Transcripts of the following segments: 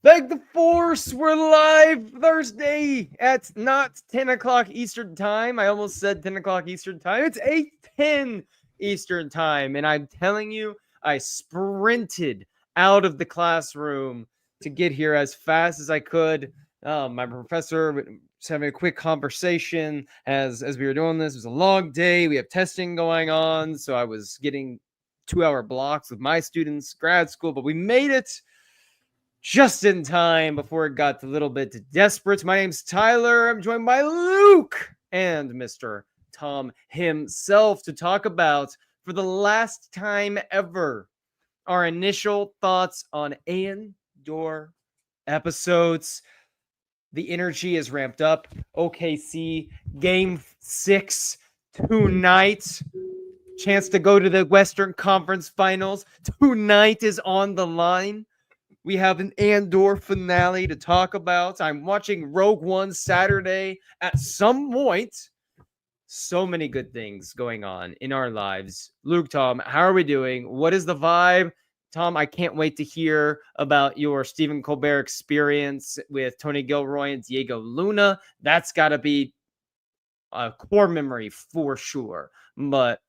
Thank the Force, we're live Thursday at not 10 o'clock Eastern Time. I almost said 10 o'clock Eastern Time. It's 8:10 Eastern Time. And I'm telling you, I sprinted out of the classroom to get here as fast as I could. My professor was having a quick conversation as we were doing this. It was a long day. We have testing going on. So I was getting 2-hour blocks with my students, grad school, but we made it just in time before it got a little bit desperate. My name's Tyler. I'm joined by Luke and Mr. Tom himself to talk about, for the last time ever, our initial thoughts on Andor episodes. The energy is ramped up. OKC Game 6 tonight. Chance to go to the Western Conference Finals tonight is on the line. We have an Andor finale to talk about. I'm watching Rogue One Saturday at some point. So many good things going on in our lives. Luke, Tom, how are we doing? What is the vibe? Tom, I can't wait to hear about your Stephen Colbert experience with Tony Gilroy and Diego Luna. That's got to be a core memory for sure. But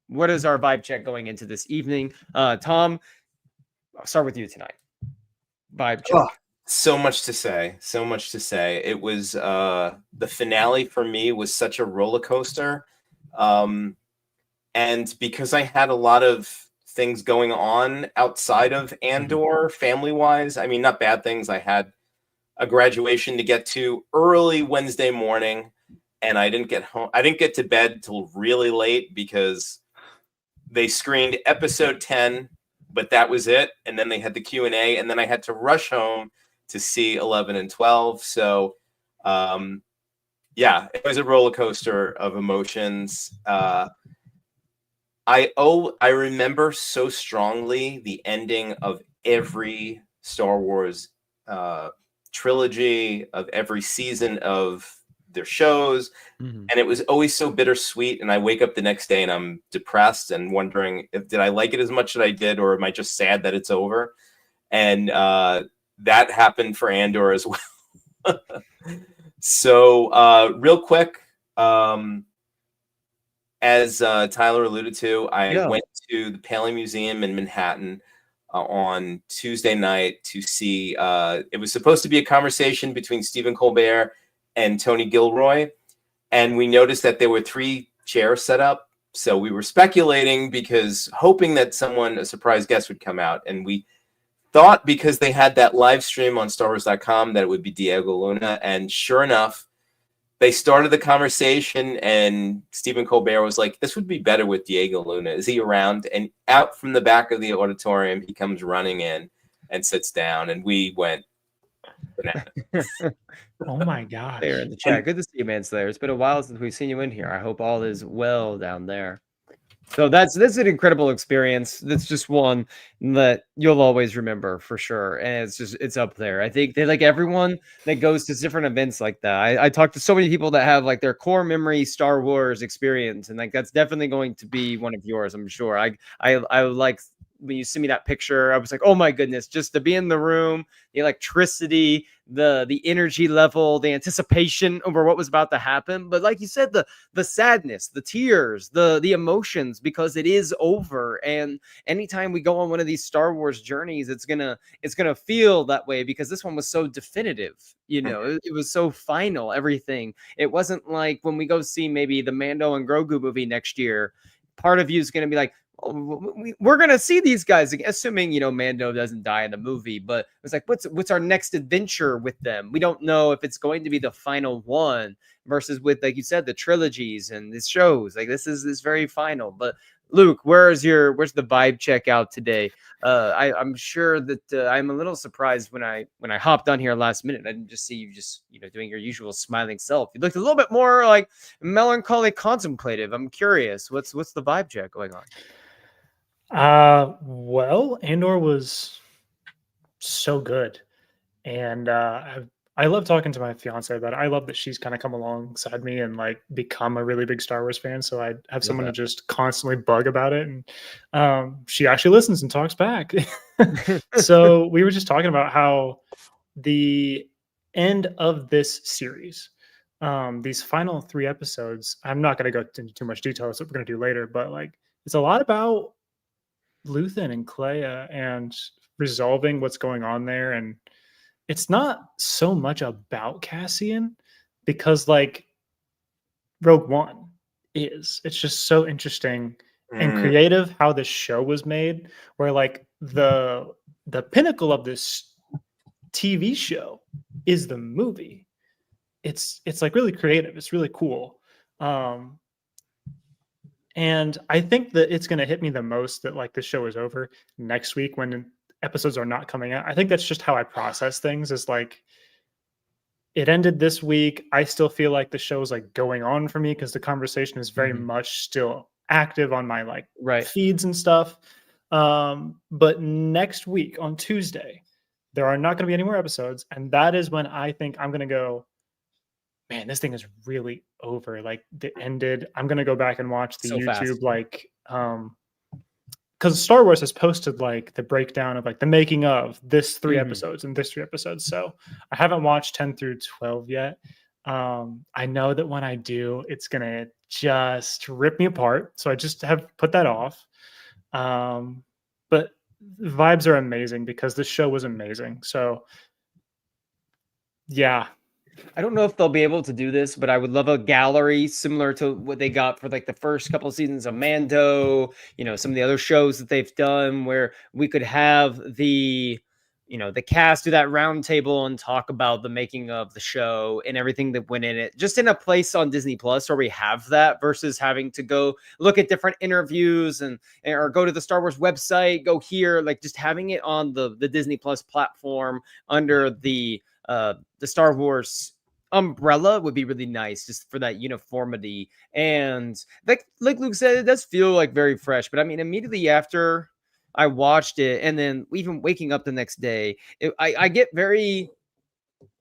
what is our vibe check going into this evening? Tom, I'll start with you tonight. Vibe check. Oh, so much to say. It was the finale for me was such a roller coaster. And because I had a lot of things going on outside of Andor, family-wise, I mean, not bad things. I had a graduation to get to early Wednesday morning, and I didn't get home. I didn't get to bed till really late because they screened episode 10, but that was it. And then they had the Q&A, and then I had to rush home to see 11 and 12. So, yeah, it was a roller coaster of emotions. I remember so strongly the ending of every Star Wars trilogy, of every season of their shows, and it was always so bittersweet. And I wake up the next day and I'm depressed and wondering, did I like it as much as I did, or am I just sad that it's over? And that happened for Andor as well. So real quick, as Tyler alluded to, I went to the Paley Museum in Manhattan on Tuesday night to see, it was supposed to be a conversation between Stephen Colbert and Tony Gilroy, and we noticed that there were 3 chairs set up. So we were speculating, because hoping that a surprise guest would come out, and we thought, because they had that live stream on StarWars.com, that it would be Diego Luna, and sure enough, they started the conversation, and Stephen Colbert was like, "This would be better with Diego Luna. Is he around?" And out from the back of the auditorium, he comes running in and sits down, and we went bananas. Oh my gosh. There in the chat. Good to see you, Manslayer. It's been a while since we've seen you in here. I hope all is well down there. So that's an incredible experience. That's just one that you'll always remember for sure. And it's up there. I think they, like, everyone that goes to different events like that. I talked to so many people that have like their core memory Star Wars experience, and like that's definitely going to be one of yours, I'm sure. I like, when you send me that picture, I was like, oh my goodness, just to be in the room, the electricity, the energy level, the anticipation over what was about to happen. But like you said, the sadness, the tears, the emotions, because it is over. And anytime we go on one of these Star Wars journeys, it's gonna feel that way, because this one was so definitive. It was so final, everything. It wasn't like when we go see maybe the Mando and Grogu movie next year, part of you is going to be like, we're going to see these guys, assuming, Mando doesn't die in the movie, but it's like, what's our next adventure with them? We don't know if it's going to be the final one, versus with, like you said, the trilogies and the shows. Like, this is very final. But Luke, where's the vibe check out today? I'm sure that I'm a little surprised when I hopped on here last minute. I didn't just see you doing your usual smiling self. You looked a little bit more like melancholy, contemplative. I'm curious, what's the vibe check going on? Well, Andor was so good, and I love talking to my fiance about it. I love that she's kind of come alongside me and like become a really big Star Wars fan. So I have someone to just constantly bug about it, and she actually listens and talks back. So we were just talking about how the end of this series, these final 3 episodes, I'm not going to go into too much detail. That's what we're going to do later, but like it's a lot about Luthen and Clea and resolving what's going on there. And it's not so much about Cassian because like Rogue One is. It's just so interesting and creative how this show was made, where like the pinnacle of this TV show is the movie. It's like really creative. It's really cool. And I think that it's going to hit me the most that like the show is over next week when episodes are not coming out. I think that's just how I process things, is like it ended this week. I still feel like the show is like going on for me because the conversation is very much still active on my like feeds and stuff. But next week on Tuesday, there are not going to be any more episodes. And that is when I think I'm going to go, man, this thing is really over. Like it ended. I'm going to go back and watch the YouTube, like, because Star Wars has posted like the breakdown of like the making of this 3 episodes and this 3 episodes. So I haven't watched 10 through 12 yet. I know that when I do, it's going to just rip me apart. So I just have put that off. But the vibes are amazing because the show was amazing. So yeah. I don't know if they'll be able to do this, but I would love a gallery similar to what they got for like the first couple of seasons of Mando, you know, some of the other shows that they've done, where we could have the, you know, the cast do that round table and talk about the making of the show and everything that went in it, just in a place on Disney Plus where we have that, versus having to go look at different interviews and or go to the Star Wars website, go here, like just having it on the Disney Plus platform under the Star Wars umbrella would be really nice, just for that uniformity. And like Luke said, it does feel like very fresh. But I mean, immediately after I watched it, and then even waking up the next day, I get very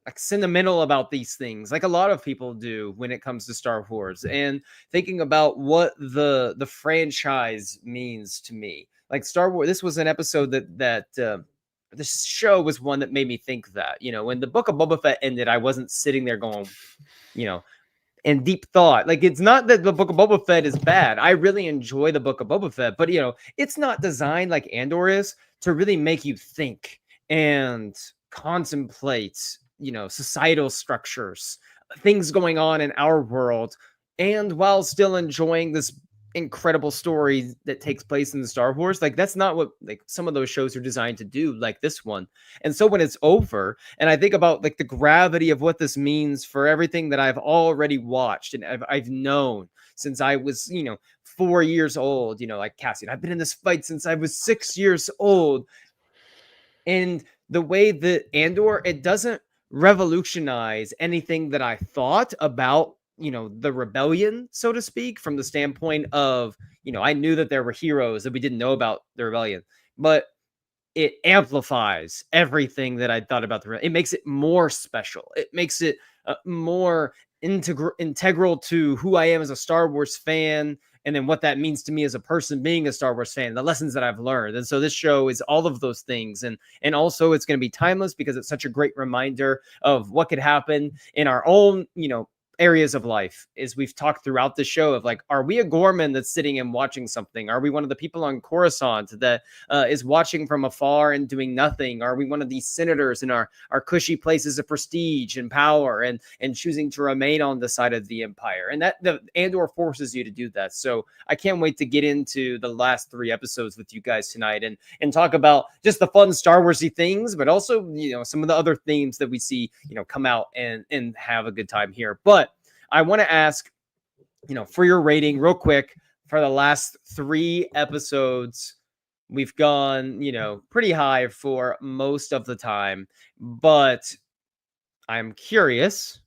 like sentimental about these things, like a lot of people do when it comes to Star Wars, and thinking about what the franchise means to me. Like Star Wars, this was an episode that this show was one that made me think that, you know, when the Book of Boba Fett ended, I wasn't sitting there going, you know, in deep thought. Like, it's not that the Book of Boba Fett is bad. I really enjoy the Book of Boba Fett, but, you know, it's not designed like Andor is to really make you think and contemplate, you know, societal structures, things going on in our world, and while still enjoying this incredible story that takes place in the Star Wars. Like, that's not what like some of those shows are designed to do, like this one. And so when it's over and I think about like the gravity of what this means for everything that I've already watched and I've known since I was, you know, 4 years old, you know, like Cassian, I've been in this fight since I was 6 years old. And the way that Andor, it doesn't revolutionize anything that I thought about, you know, the rebellion, so to speak, from the standpoint of, you know, I knew that there were heroes that we didn't know about the rebellion, but it amplifies everything that I thought about the rebellion. It makes it more special. It makes it more integral to who I am as a Star Wars fan, and then what that means to me as a person being a Star Wars fan, the lessons that I've learned. And so this show is all of those things. And also it's going to be timeless because it's such a great reminder of what could happen in our own, you know, areas of life. Is we've talked throughout the show of like, are we a Gorman that's sitting and watching something? Are we one of the people on Coruscant that is watching from afar and doing nothing? Are we one of these senators in our cushy places of prestige and power and choosing to remain on the side of the Empire? And that the Andor forces you to do that. So I can't wait to get into the last 3 episodes with you guys tonight and talk about just the fun Star Warsy things, but also, you know, some of the other themes that we see, you know, come out and have a good time here. But I want to ask, you know, for your rating real quick for the last 3 episodes. We've gone, you know, pretty high for most of the time, but I'm curious.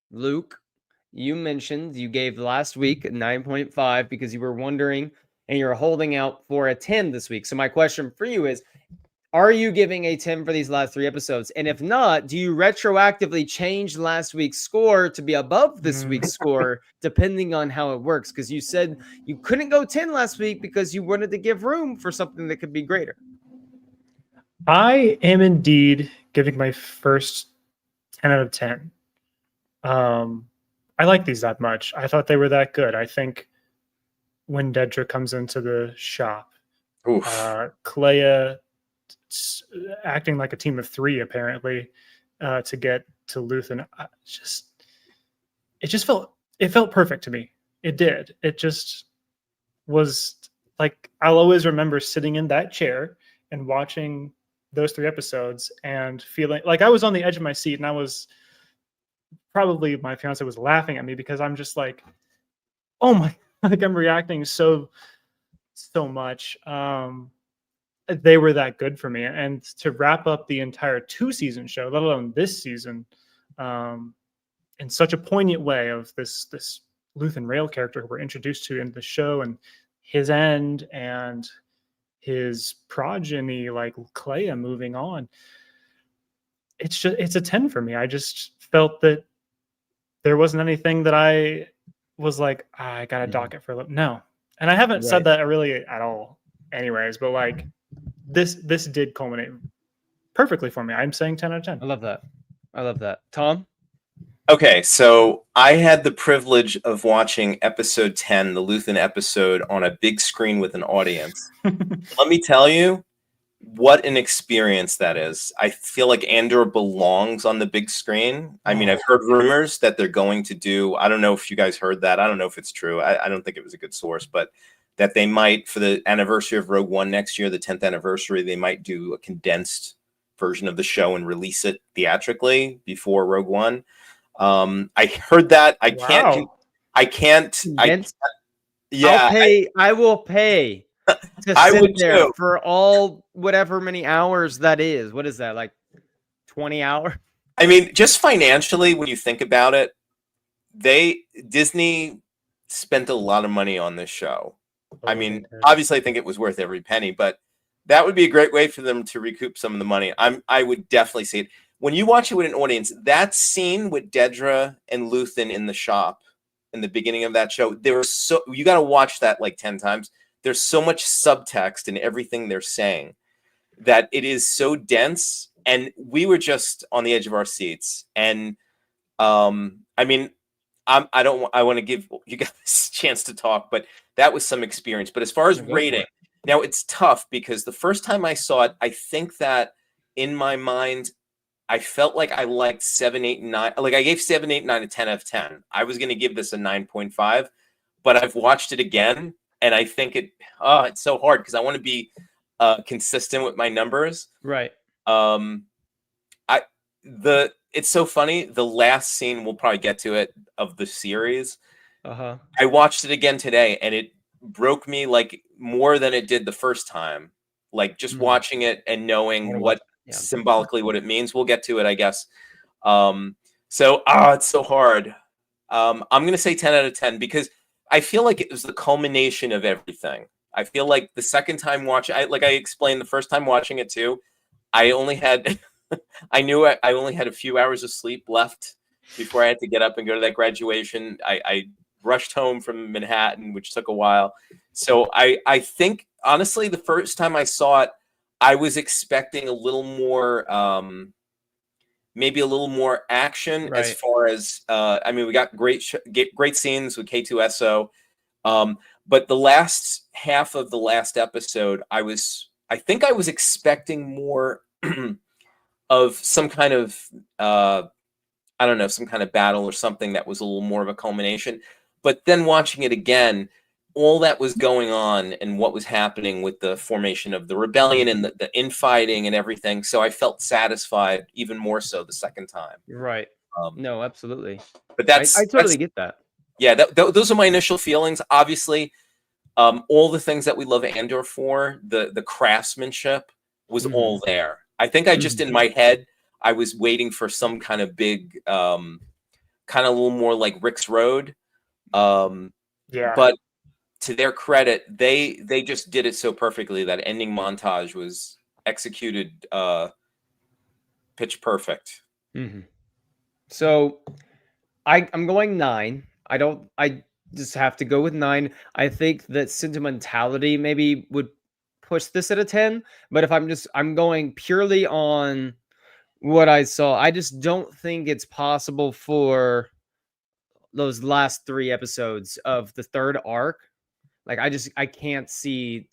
Luke, you mentioned you gave last week 9.5 because you were wondering and you're holding out for a 10 this week. So my question for you is, are you giving a 10 for these last 3 episodes? And if not, do you retroactively change last week's score to be above this week's score, depending on how it works? Because you said you couldn't go 10 last week because you wanted to give room for something that could be greater. I am indeed giving my first 10 out of 10. I like these that much. I thought they were that good. I think when Dedra comes into the shop, Clea acting like a team of 3 apparently to get to Luthen. It felt perfect to me. It did. It just was like, I'll always remember sitting in that chair and watching those 3 episodes and feeling like I was on the edge of my seat, and I was probably, my fiance was laughing at me because I'm just like, oh my, like I'm reacting so much. They were that good for me, and to wrap up the entire 2-season show, let alone this season, in such a poignant way of this Luthen Rail character who we're introduced to in the show, and his end and his progeny like Clea moving on. It's a 10 for me. I just felt that there wasn't anything that I was like, I gotta dock it for a little. No. And I haven't said that really at all anyways, but like this did culminate perfectly for me. I'm saying 10 out of 10. I love that. Tom? Okay, so I had the privilege of watching episode 10, the Luthen episode, on a big screen with an audience. Let me tell you what an experience that is. I feel like Andor belongs on the big screen. I mean, I've heard rumors that they're going to do, I don't know if you guys heard that. I don't know if it's true. I don't think it was a good source, but that they might, for the anniversary of Rogue One next year, the 10th anniversary, they might do a condensed version of the show and release it theatrically before Rogue One. I heard that. I can't. Yeah, I will pay to sit there too, for all whatever many hours that is. What is that, like 20 hours? I mean, just financially, when you think about it, Disney spent a lot of money on this show. I mean, obviously, I think it was worth every penny, but that would be a great way for them to recoup some of the money. I would definitely see it. When you watch it with an audience, that scene with Dedra and Luthen in the shop in the beginning of that show, you got to watch that like 10 times. There's so much subtext in everything they're saying that it is so dense, and we were just on the edge of our seats. And I mean, I want to give you guys a chance to talk, but that was some experience. But as far as rating, now it's tough because the first time I saw it, I think that in my mind, I felt like I liked 7, 8, 9. Like I gave 7, 8, 9 a 10 out of 10. I was going to give this a 9.5, but I've watched it again, and I think it's so hard because I want to be consistent with my numbers. Right. It's so funny. The last scene, we'll probably get to it, of the series. I watched it again today, and it broke me like more than it did the first time. Like just watching it and knowing symbolically what it means. We'll get to it, I guess. It's so hard. I'm going to say 10 out of 10 because I feel like it was the culmination of everything. I feel like the second time watching, like I explained the first time watching it too, I only had, I knew I only had a few hours of sleep left before I had to get up and go to that graduation. I rushed home from Manhattan, which took a while. So I think, honestly, the first time I saw it, I was expecting a little more, maybe a little more action as far as, I mean, we got great scenes with K2SO. But the last half of the last episode, I think I was expecting more of some kind of, I don't know, some kind of battle or something that was a little more of a culmination. But then watching it again, all that was going on and what was happening with the formation of the rebellion and the infighting and everything. So I felt satisfied even more so the second time. Right. No, absolutely. But I totally get that. Yeah, those are my initial feelings. Obviously, all the things that we love Andor for, the craftsmanship was all there. I think I just in my head, I was waiting for some kind of big, kind of a little more like Rick's Road. But to their credit, they just did it so perfectly. That ending montage was executed pitch perfect. So I'm going 9. I just have to go with 9. I think that sentimentality maybe would push this at a 10, but if I'm going purely on what I saw. I just don't think it's possible for those last 3 episodes of the 3rd arc. Like, I can't see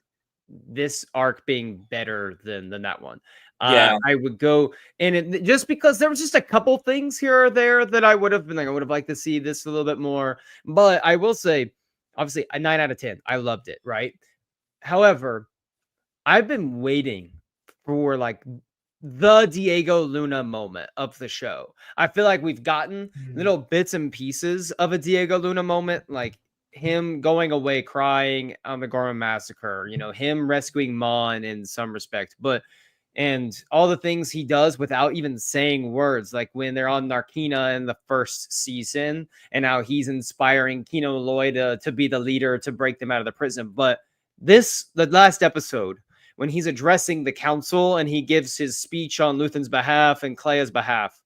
this arc being better than that one. Yeah. I would go, and it just because there was just a couple things here or there that I would have been like, I would have liked to see this a little bit more. But I will say, obviously, a 9 out of 10. I loved it, right? However, I've been waiting for like the Diego Luna moment of the show. I feel like we've gotten little bits and pieces of a Diego Luna moment, like him going away crying on the Gorman massacre, you know, him rescuing Mon in some respect, but and all the things he does without even saying words, like when they're on Narkina in the 1st season, and how he's inspiring Kino Lloyd to be the leader to break them out of the prison. But the last episode, when he's addressing the council and he gives his speech on Luthen's behalf and Clea's behalf,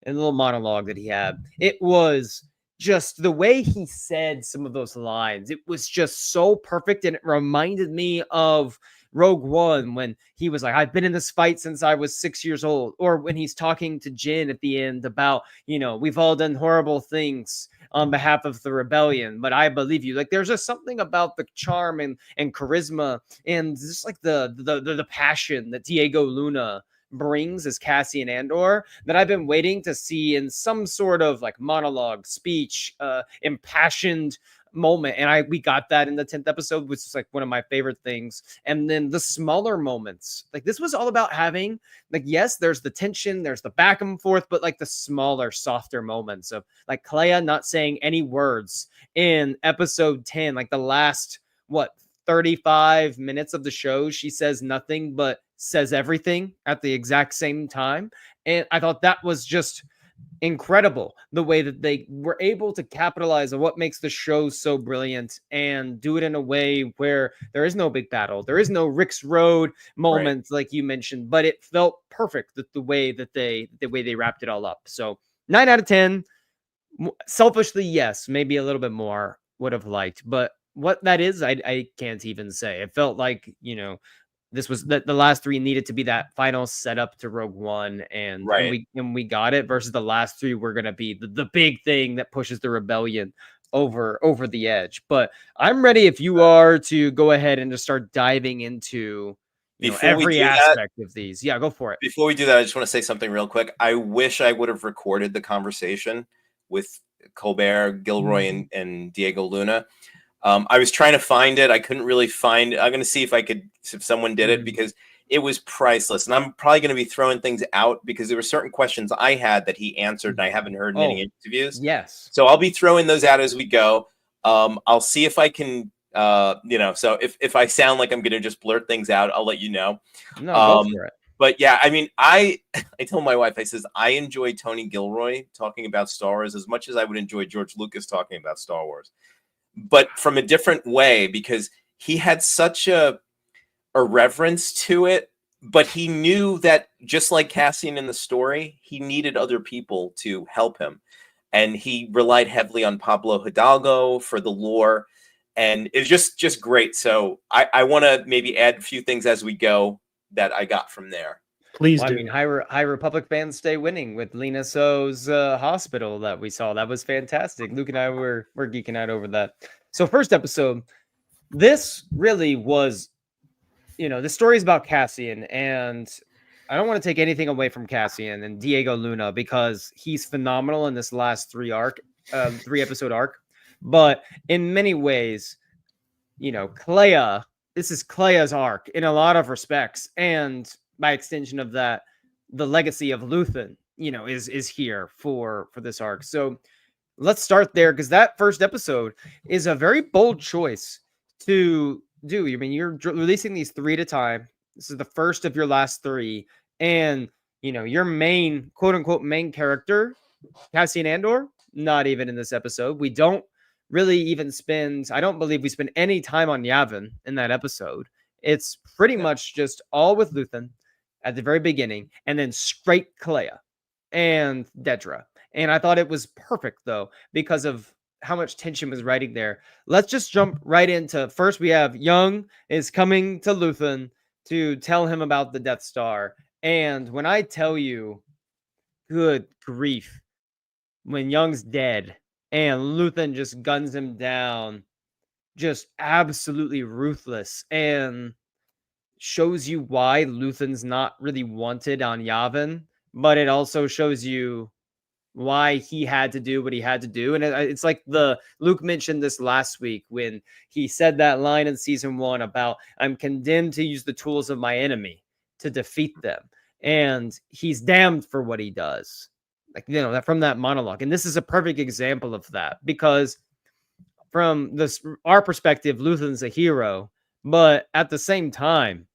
and a little monologue that he had, it was just the way he said some of those lines. It was just so perfect, and it reminded me of Rogue One when he was like, I've been in this fight since I was 6 years old, or when he's talking to Jin at the end about, you know, we've all done horrible things on behalf of the rebellion, but I believe you. Like, there's just something about the charm and charisma and just like the passion that Diego Luna brings as Cassian Andor that I've been waiting to see in some sort of like monologue, speech, impassioned moment. And we got that in the 10th episode, which is like one of my favorite things. And then the smaller moments, like this was all about having, like, yes, there's the tension, there's the back and forth, but like the smaller, softer moments of like Clea not saying any words in episode 10, like the last, 35 minutes of the show, she says nothing but says everything at the exact same time. And I thought that was just incredible, the way that they were able to capitalize on what makes the show so brilliant and do it in a way where there is no big battle, there is no Rick's Road moment, like you mentioned, but it felt perfect, the way they wrapped it all up. So 9 out of 10. Selfishly, yes, maybe a little bit more would have liked, but what that is, I can't even say. It felt like, you know, this was the last 3 needed to be that final setup to Rogue One, and we got it. Versus the last 3 were gonna be the big thing that pushes the rebellion over the edge. But I'm ready if you are to go ahead and just start diving into every aspect of these. Yeah, go for it. Before we do that, I just want to say something real quick. I wish I would have recorded the conversation with Colbert, Gilroy, and Diego Luna. I was trying to find it. I couldn't really find it. I'm going to see if someone did it, because it was priceless. And I'm probably going to be throwing things out because there were certain questions I had that he answered and I haven't heard in any interviews. Yes. So I'll be throwing those out as we go. I'll see if I can, so if I sound like I'm going to just blurt things out, I'll let you know. No, go for it. But yeah, I mean, I told my wife, I says, I enjoy Tony Gilroy talking about Star Wars as much as I would enjoy George Lucas talking about Star Wars, but from a different way, because he had such a reverence to it, but he knew that just like Cassian in the story, he needed other people to help him. And he relied heavily on Pablo Hidalgo for the lore. And it's just great. So I want to maybe add a few things as we go that I got from there. Please do. I mean, High Republic fans stay winning with Lena So's hospital that we saw. That was fantastic. Luke and I were geeking out over that. So first episode, this really was, the story is about Cassian, and I don't want to take anything away from Cassian and Diego Luna because he's phenomenal in this last 3 episode arc. But in many ways, Clea, this is Clea's arc in a lot of respects, and by extension of that, the legacy of Luthen, is here for this arc. So let's start there, because that first episode is a very bold choice to do. I mean, you're releasing these 3 at a time. This is the first of your last 3, and your main quote unquote main character, Cassian Andor, not even in this episode. We don't really even I don't believe we spend any time on Yavin in that episode. It's pretty much just all with Luthen at the very beginning, and then straight Clea and Dedra. And I thought it was perfect, though, because of how much tension was riding there. Let's just jump right into, first we have Young is coming to Luthen to tell him about the Death Star. And when I tell you good grief. When Young's dead and Luthen just guns him down, just absolutely ruthless, and shows you why Luthen's not really wanted on Yavin, but it also shows you why he had to do what he had to do. And it's like Luke mentioned this last week when he said that line in season 1 about, I'm condemned to use the tools of my enemy to defeat them. And he's damned for what he does. Like, that from that monologue. And this is a perfect example of that, because from our perspective, Luthen's a hero, but at the same time,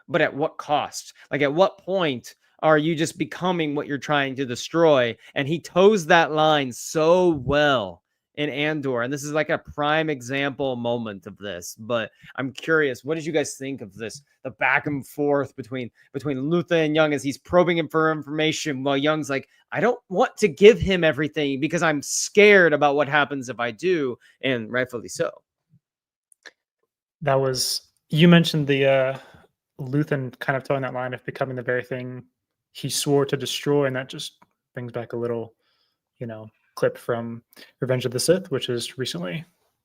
but at what cost? Like, at what point are you just becoming what you're trying to destroy? And he toes that line so well in Andor. And this is like a prime example moment of this. But I'm curious, what did you guys think of this? The back and forth between Luthen and Young as he's probing him for information, while Young's like, I don't want to give him everything because I'm scared about what happens if I do. And rightfully so. You mentioned the Luthen kind of towing that line of becoming the very thing he swore to destroy, and that just brings back a little, clip from Revenge of the Sith, which is recently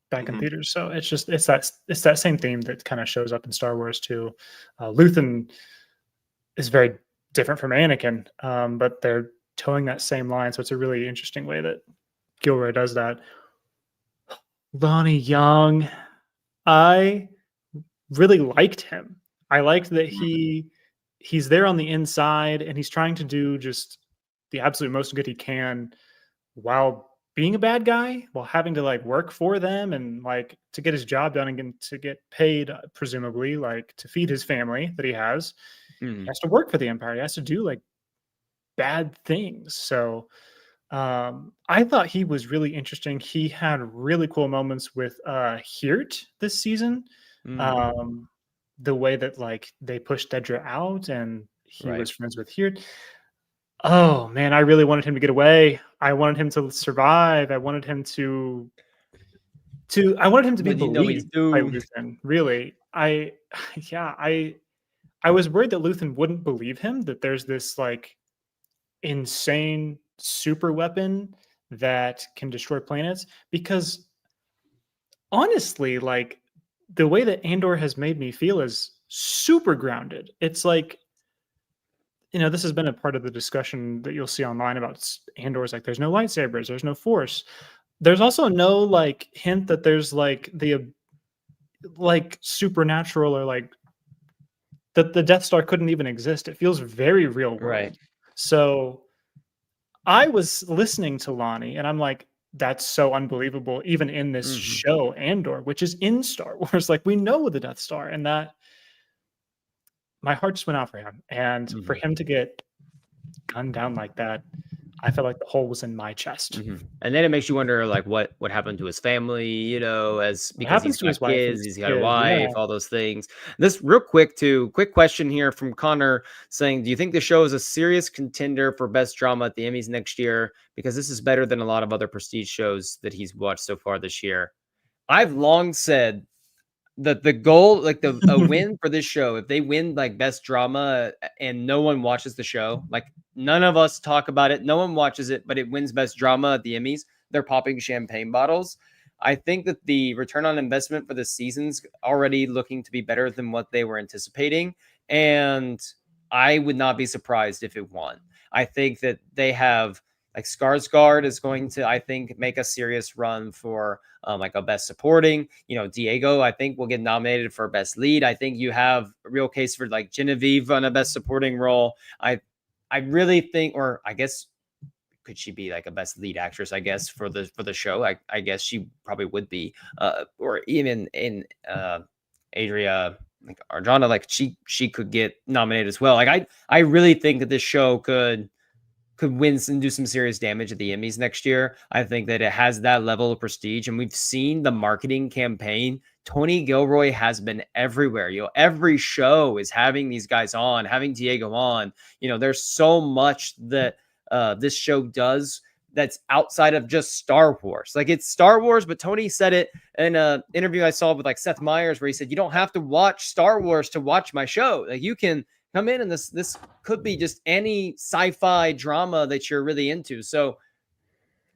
back in theaters. So it's that same theme that kind of shows up in Star Wars too. Luthen is very different from Anakin, but they're towing that same line. So it's a really interesting way that Gilroy does that. Lonnie Young, I really liked him. I liked that he's there on the inside and he's trying to do just the absolute most good he can while being a bad guy, while having to like work for them and like to get his job done and to get paid, presumably, like to feed his family that he has. He has to work for the Empire. He has to do like bad things. So I thought he was really interesting. He had really cool moments with Hirt this season. The way that like they pushed Dedra out and he was friends with Hirt. Oh man, I really wanted him to get away. I wanted him to survive. I wanted him to be believed by Luthen. Really. I was worried that Luthen wouldn't believe him, that there's this like insane super weapon that can destroy planets, because honestly, like the way that Andor has made me feel is super grounded. It's like, this has been a part of the discussion that you'll see online about Andor's like, there's no lightsabers, there's no force. There's also no like hint that there's like the like supernatural or like that the Death Star couldn't even exist. It feels very real world. Right. So I was listening to Lonnie and I'm like, that's so unbelievable, even in this show, Andor, which is in Star Wars. Like, we know the Death Star, and that my heart just went out for him. And for him to get gunned down like that, I felt like the hole was in my chest. And then it makes you wonder, like, what happened to his family, as because he's got kids, he's got a wife, all those things. This real quick question here from Connor saying, do you think the show is a serious contender for best drama at the Emmys next year? Because this is better than a lot of other prestige shows that he's watched so far this year. I've long said that the goal, like a win for this show, if they win like best drama and no one watches the show, like none of us talk about it, no one watches it, but it wins best drama at the Emmys, they're popping champagne bottles. I think that the return on investment for the season's already looking to be better than what they were anticipating. And I would not be surprised if it won. I think that they have like Skarsgård is going to, I think, make a serious run for like a best supporting. Diego, I think, will get nominated for best lead. I think you have a real case for like Genevieve on a best supporting role. I really think, or I guess, could she be like a best lead actress? I guess for the show, I guess she probably would be, or even in Adria like Arjona, like she could get nominated as well. Like I really think that this show could win and do some serious damage at the Emmys next year. I think that it has that level of prestige, and we've seen the marketing campaign. Tony Gilroy has been everywhere. Every show is having these guys on, having Diego on. There's so much that this show does that's outside of just Star Wars. Like, it's Star Wars, but Tony said it in an interview I saw with like Seth Meyers, where he said, you don't have to watch Star Wars to watch my show. Like, you can come in, and this could be just any sci-fi drama that you're really into. So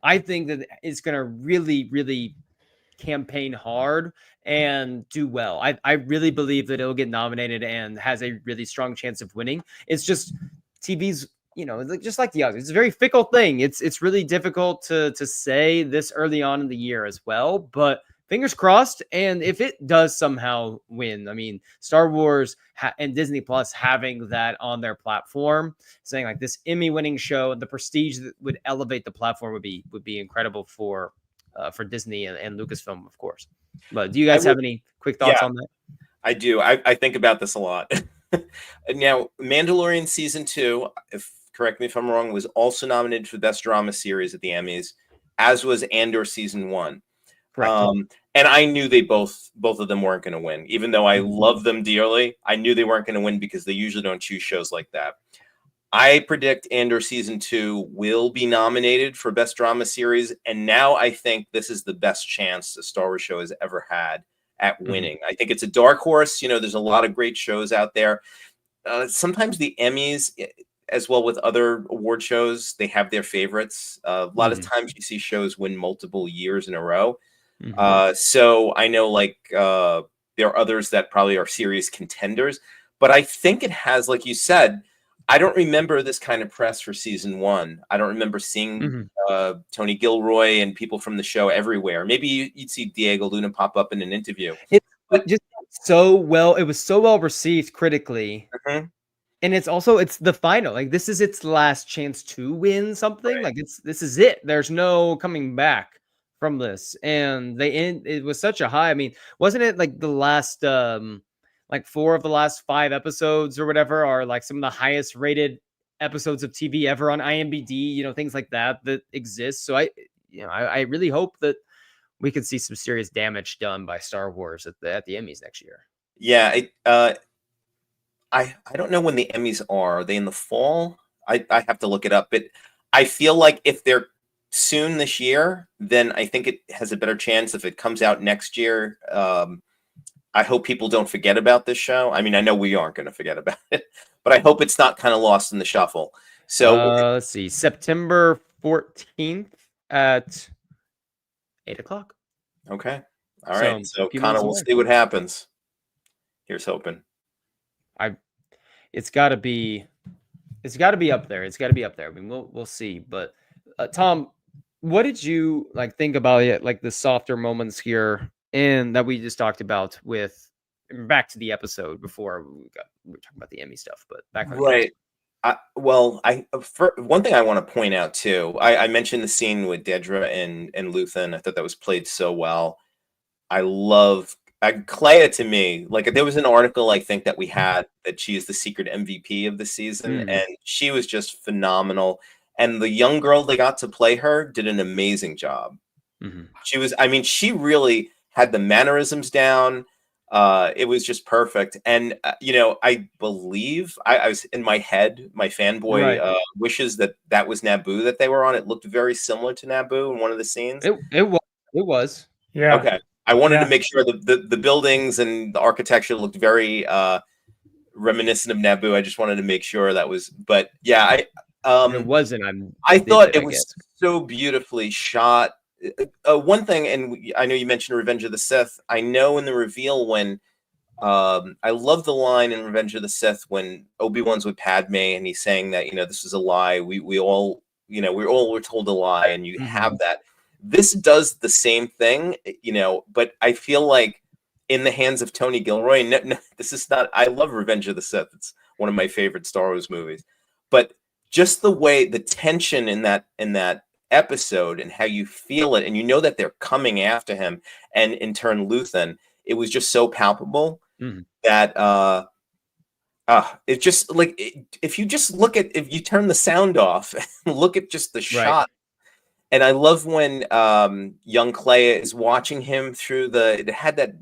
I think that it's going to really, really campaign hard and do well. I really believe that it'll get nominated and has a really strong chance of winning. It's just TV's, just like the others, it's a very fickle thing. It's really difficult to say this early on in the year as well, but fingers crossed. And if it does somehow win, I mean, Star Wars and Disney Plus having that on their platform, saying like this Emmy-winning show, the prestige that would elevate the platform would be incredible for Disney and Lucasfilm, of course. But do you guys have any quick thoughts on that? I do. I think about this a lot. Now, Mandalorian season 2, correct me if I'm wrong, was also nominated for Best Drama Series at the Emmys, as was Andor season 1. Correct. And I knew both of them weren't going to win, even though I love them dearly. I knew they weren't going to win because they usually don't choose shows like that. I predict Andor season 2 will be nominated for Best Drama Series, and now I think this is the best chance a Star Wars show has ever had at winning. I think it's a dark horse. There's a lot of great shows out there. Sometimes the Emmys, as well with other award shows, they have their favorites. A lot of times you see shows win multiple years in a row. So I know there are others that probably are serious contenders, but I think it has, like you said, I don't remember this kind of press for season 1. I don't remember seeing Tony Gilroy and people from the show everywhere. Maybe you'd see Diego Luna pop up in an interview. It was so well received critically. And it's the final. Like, this is its last chance to win something. Right. Like, this is it. There's no coming back from this. And it was such a high. I mean, wasn't it like the last 4 of the last 5 episodes or whatever are like some of the highest rated episodes of TV ever on IMDb, things like that exist. So I really hope that we could see some serious damage done by Star Wars at the Emmys next year. Yeah. I don't know when the Emmys are. Are they in the fall? I have to look it up, but I feel like if they're soon this year, then I think it has a better chance. If it comes out next year, I hope people don't forget about this show. I mean, I know we aren't going to forget about it, but I hope it's not kind of lost in the shuffle. So let's see, September 14th at 8:00. Okay. All right. So kind of we'll see what happens. Here's hoping. It's got to be up there. It's got to be up there. I mean, we'll see. But Tom, what did you think about it? Like the softer moments here, and that we just talked about with back to the episode before we were talking about the Emmy stuff, but back on right. One thing I want to point out too, I mentioned the scene with Dedra and Luthen. I thought that was played so well. I love Clea. To me, there was an article I think that we had that she is the secret MVP of the season, and she was just phenomenal. And the young girl they got to play her did an amazing job. She really had the mannerisms down. It was just perfect. And, I believe I was in my head, my fanboy wishes that was Naboo that they were on. It looked very similar to Naboo in one of the scenes. It was. Yeah. Okay. I wanted to make sure the buildings and the architecture looked very reminiscent of Naboo. I just wanted to make sure that was, but yeah, it wasn't. I thought it was so beautifully shot. One thing, and I know you mentioned Revenge of the Sith. I know in the reveal when I love the line in Revenge of the Sith when Obi-Wan's with Padme and he's saying that this is a lie. We all were told a lie, and you have that. This does the same thing, but I feel like in the hands of Tony Gilroy. No, this is not. I love Revenge of the Sith. It's one of my favorite Star Wars movies, but just the way the tension in that episode and how you feel it, and that they're coming after him, and in turn Luthen, it was just so palpable that it just if you turn the sound off and look at just the shot. And I love when young Clea is watching him through it had that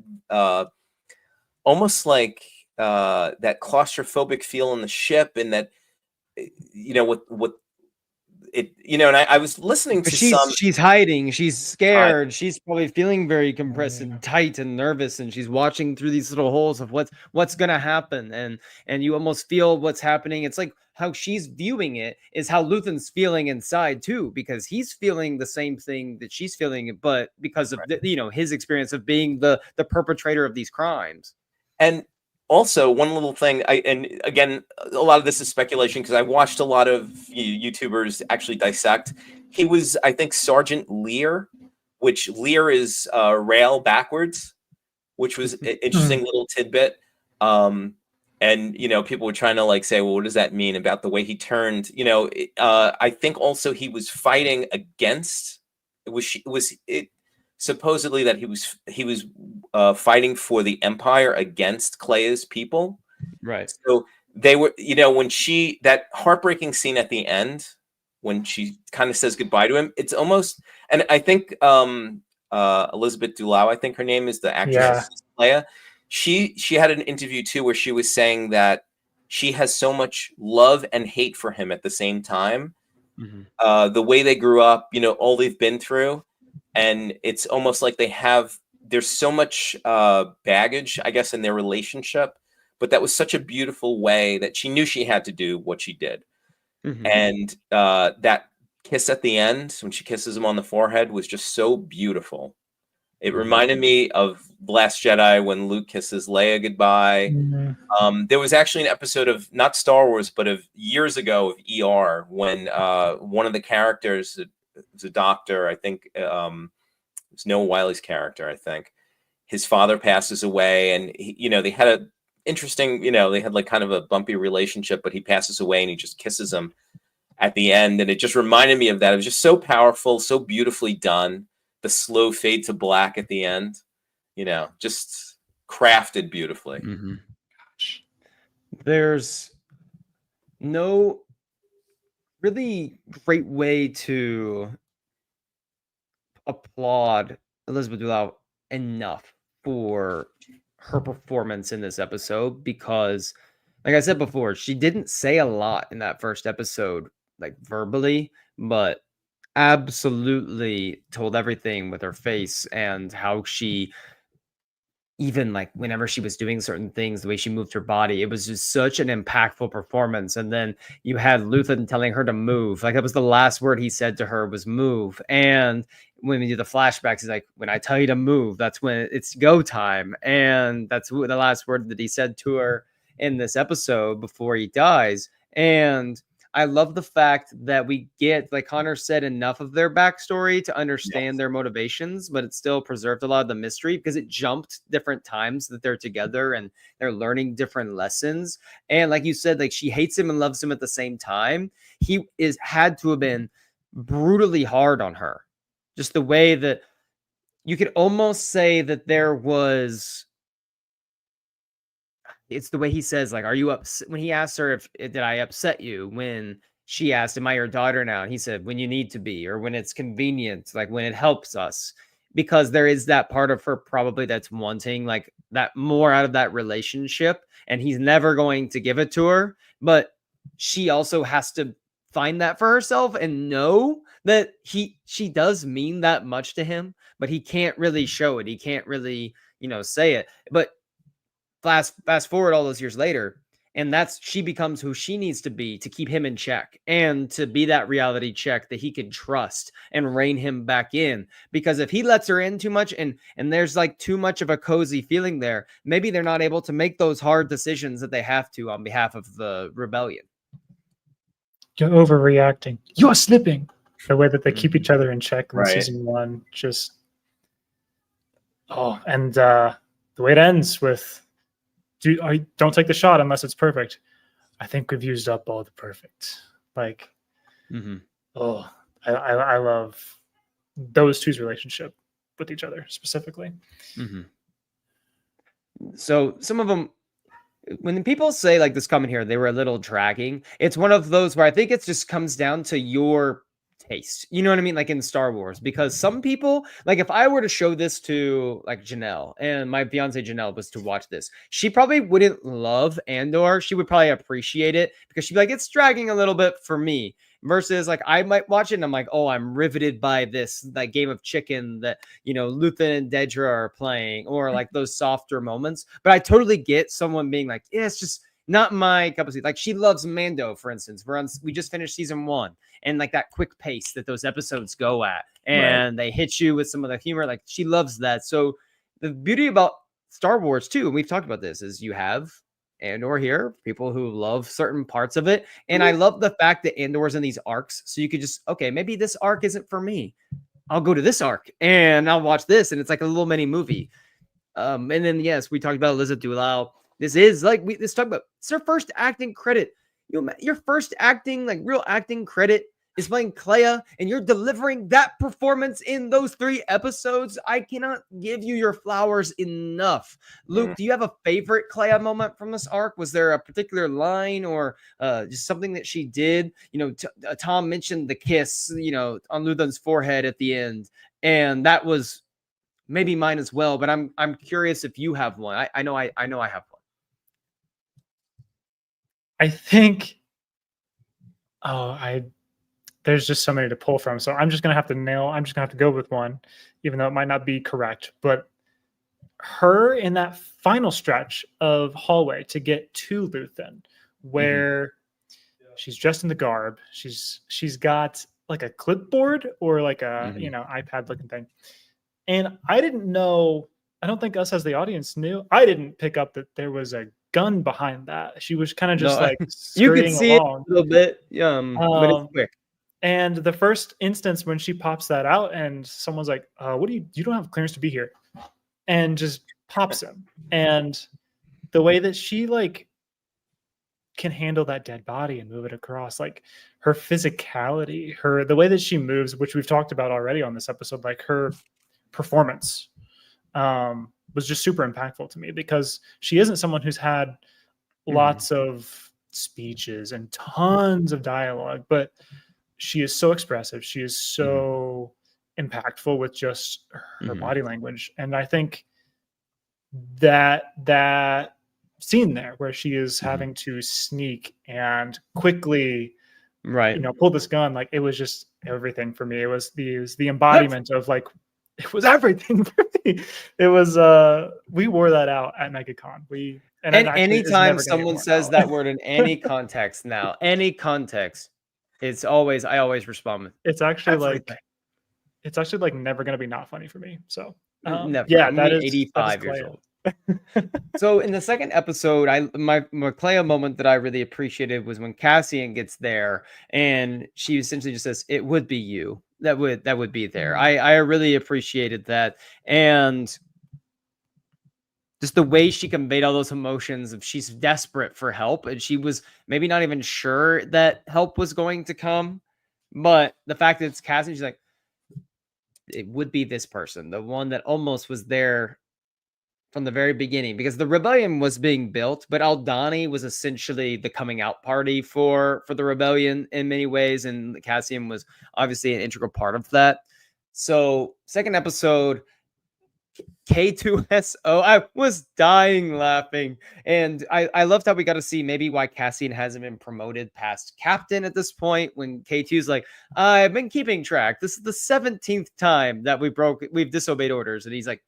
almost like that claustrophobic feel in the ship, and that with it, and I was listening to she's hiding, she's scared, she's probably feeling very compressed and tight and nervous, and she's watching through these little holes of what's gonna happen, and you almost feel what's happening. It's like how she's viewing it is how Luthen's feeling inside too, because he's feeling the same thing that she's feeling, but because of his experience of being the perpetrator of these crimes. And also, one little thing, and again, a lot of this is speculation because I watched a lot of YouTubers actually dissect. He was, I think, Sergeant Lear, which Lear is rail backwards, which was an interesting little tidbit. And people were trying to like say, well, what does that mean about the way he turned? I think also he was fighting against. Supposedly that he was fighting for the Empire against Clea's people. Right. So they were, when that heartbreaking scene at the end, when she kind of says goodbye to him, it's almost, and I think Elizabeth Dulau, I think her name is, the actress Clea. She had an interview too where she was saying that she has so much love and hate for him at the same time. Mm-hmm. The way they grew up, all they've been through. And it's almost like there's so much baggage, I guess, in their relationship. But that was such a beautiful way that she knew she had to do what she did. Mm-hmm. And that kiss at the end, when she kisses him on the forehead, was just so beautiful. It reminded me of The Last Jedi when Luke kisses Leia goodbye. Mm-hmm. There was actually an episode of, not Star Wars, but of years ago of ER, when one of the characters, was a doctor, I think it was Noah Wiley's character, I think. His father passes away, and they had a interesting, they had like kind of a bumpy relationship, but he passes away and he just kisses him at the end. And it just reminded me of that. It was just so powerful, so beautifully done. The slow fade to black at the end, just crafted beautifully. Mm-hmm. Gosh. There's no really great way to applaud Elizabeth Dulau enough for her performance in this episode, because like I said before, she didn't say a lot in that first episode, like verbally, but absolutely told everything with her face, and how she, even like whenever she was doing certain things, the way she moved her body, it was just such an impactful performance. And then you had Luthen telling her to move. Like that was the last word he said to her, was move. And when we do the flashbacks, he's like, when I tell you to move, that's when it's go time. And that's the last word that he said to her in this episode before he dies. And I love the fact that we get, like Connor said, enough of their backstory to understand their motivations, but it still preserved a lot of the mystery because it jumped different times that they're together and they're learning different lessons. And like you said, like she hates him and loves him at the same time. He had to have been brutally hard on her. Just the way that you could almost say that there was, it's the way he says, like, are you upset? When he asked her if did I upset you, when she asked, am I your daughter now? And he said, when you need to be, or when it's convenient, like when it helps us, because there is that part of her probably that's wanting like that more out of that relationship, and he's never going to give it to her. But she also has to find that for herself and know that she does mean that much to him, but he can't really show it. He can't really, say it. But fast forward all those years later, and she becomes who she needs to be to keep him in check and to be that reality check that he can trust and rein him back in. Because if he lets her in too much and there's like too much of a cozy feeling there, maybe they're not able to make those hard decisions that they have to on behalf of the rebellion. You're overreacting. You're slipping. The way that they keep each other in check in season 1, just and the way it ends with, don't take the shot unless it's perfect. I think we've used up all the perfect. Like, I love those two's relationship with each other specifically. Mm-hmm. So some of them, when people say like this comment here, they were a little dragging. It's one of those where I think it just comes down to your taste. You know what I mean? Like in Star Wars, because some people, like if I were to show this to like Janelle, and my fiance Janelle was to watch this, she probably wouldn't love Andor. She would probably appreciate it because she'd be like, it's dragging a little bit for me. versus like I might watch it and I'm like, oh, I'm riveted by this like game of chicken that Luthen and Dedra are playing, or like those softer moments. But I totally get someone being like, yeah, it's just not my cup of tea. Like she loves Mando, for instance. We just finished season 1, and like that quick pace that those episodes go at, and they hit you with some of the humor. Like she loves that. So the beauty about Star Wars too, and we've talked about this, is you have Andor here, people who love certain parts of it. And I love the fact that Andor's in these arcs. So you could just, okay, maybe this arc isn't for me. I'll go to this arc and I'll watch this. And it's like a little mini movie. And then, yes, we talked about Elizabeth Dulau. This is like, let's talk about, it's her first acting credit. Your first acting, like real acting credit is playing Clea, and you're delivering that performance in those 3 episodes. I cannot give you your flowers enough. Luke, do you have a favorite Clea moment from this arc? Was there a particular line or just something that she did? Tom mentioned the kiss, on Luthen's forehead at the end, and that was maybe mine as well. But I'm curious if you have one. I know I have one. I think, there's just so many to pull from. So I'm just going to have to go with one, even though it might not be correct. But her in that final stretch of hallway to get to Luthen, where she's dressed in the garb, she's got like a clipboard or like a, iPad looking thing. And I didn't know, I don't think us as the audience knew. I didn't pick up that there was a gun behind that. She was kind of just you can see along. It a little bit, but it's quick. And the first instance when she pops that out and someone's like, what you don't have clearance to be here, and just pops him. And the way that she like can handle that dead body and move it across, like her physicality, the way that she moves, which we've talked about already on this episode, like her performance was just super impactful to me, because she isn't someone who's had lots of speeches and tons of dialogue, but she is so expressive. She is so impactful with just her body language. And I think that scene there where she is having to sneak and quickly, pull this gun, like it was just everything for me. It was the embodiment of like, it was everything for me. It was, we wore that out at MegaCon. And anytime someone says that word in any context now, any context, I always respond with, it's actually like never going to be not funny for me. So never. Yeah, that is 85 years old. So in the second episode, my Clea moment that I really appreciated was when Cassian gets there and she essentially just says, "It would be you that would be there." I really appreciated that, and just the way she conveyed all those emotions of she's desperate for help, and she was maybe not even sure that help was going to come, but the fact that it's Cassian, she's like, it would be this person, the one that almost was there from the very beginning, because the rebellion was being built, but Aldhani was essentially the coming out party for the rebellion in many ways, and Cassian was obviously an integral part of that. So second episode, K2SO, I was dying laughing, and I loved how we got to see maybe why Cassian hasn't been promoted past captain at this point, when K2's like, I've been keeping track, this is the 17th time that we've disobeyed orders, and he's like,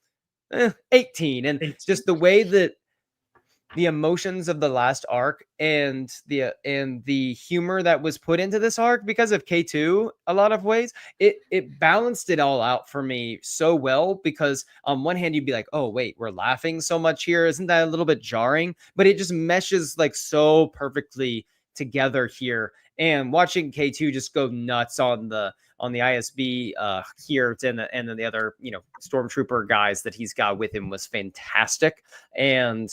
18. And just the way that the emotions of the last arc and the humor that was put into this arc because of K2, a lot of ways, it balanced it all out for me so well, because on one hand you'd be like, oh wait, we're laughing so much here, isn't that a little bit jarring? But it just meshes like so perfectly together here, and watching K2 just go nuts on the ISB here, and then the other stormtrooper guys that he's got with him was fantastic, and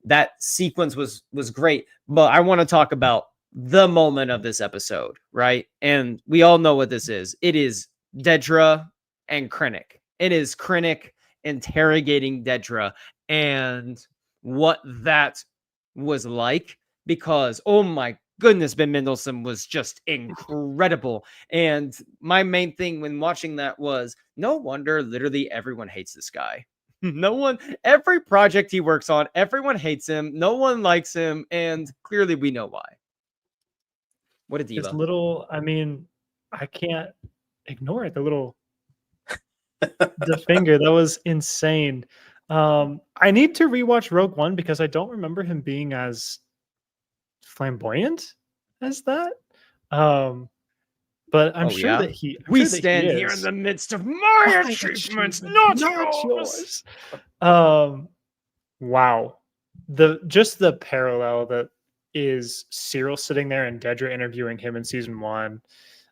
that sequence was great. But I want to talk about the moment of this episode, right? And we all know what this is. It is Dedra and Krennic. It is Krennic interrogating Dedra, and what that was like, because oh my goodness, Ben Mendelsohn was just incredible. And my main thing when watching that was, no wonder literally everyone hates this guy. Every project he works on, everyone hates him. No one likes him. And clearly we know why. What a diva. His little, I mean, I can't ignore it. The finger, that was insane. I need to rewatch Rogue One because I don't remember him being as flamboyant as that. But I'm sure that we stand here in the midst of my achievements, not yours. Wow. The parallel that is Cyril sitting there and Dedra interviewing him in season 1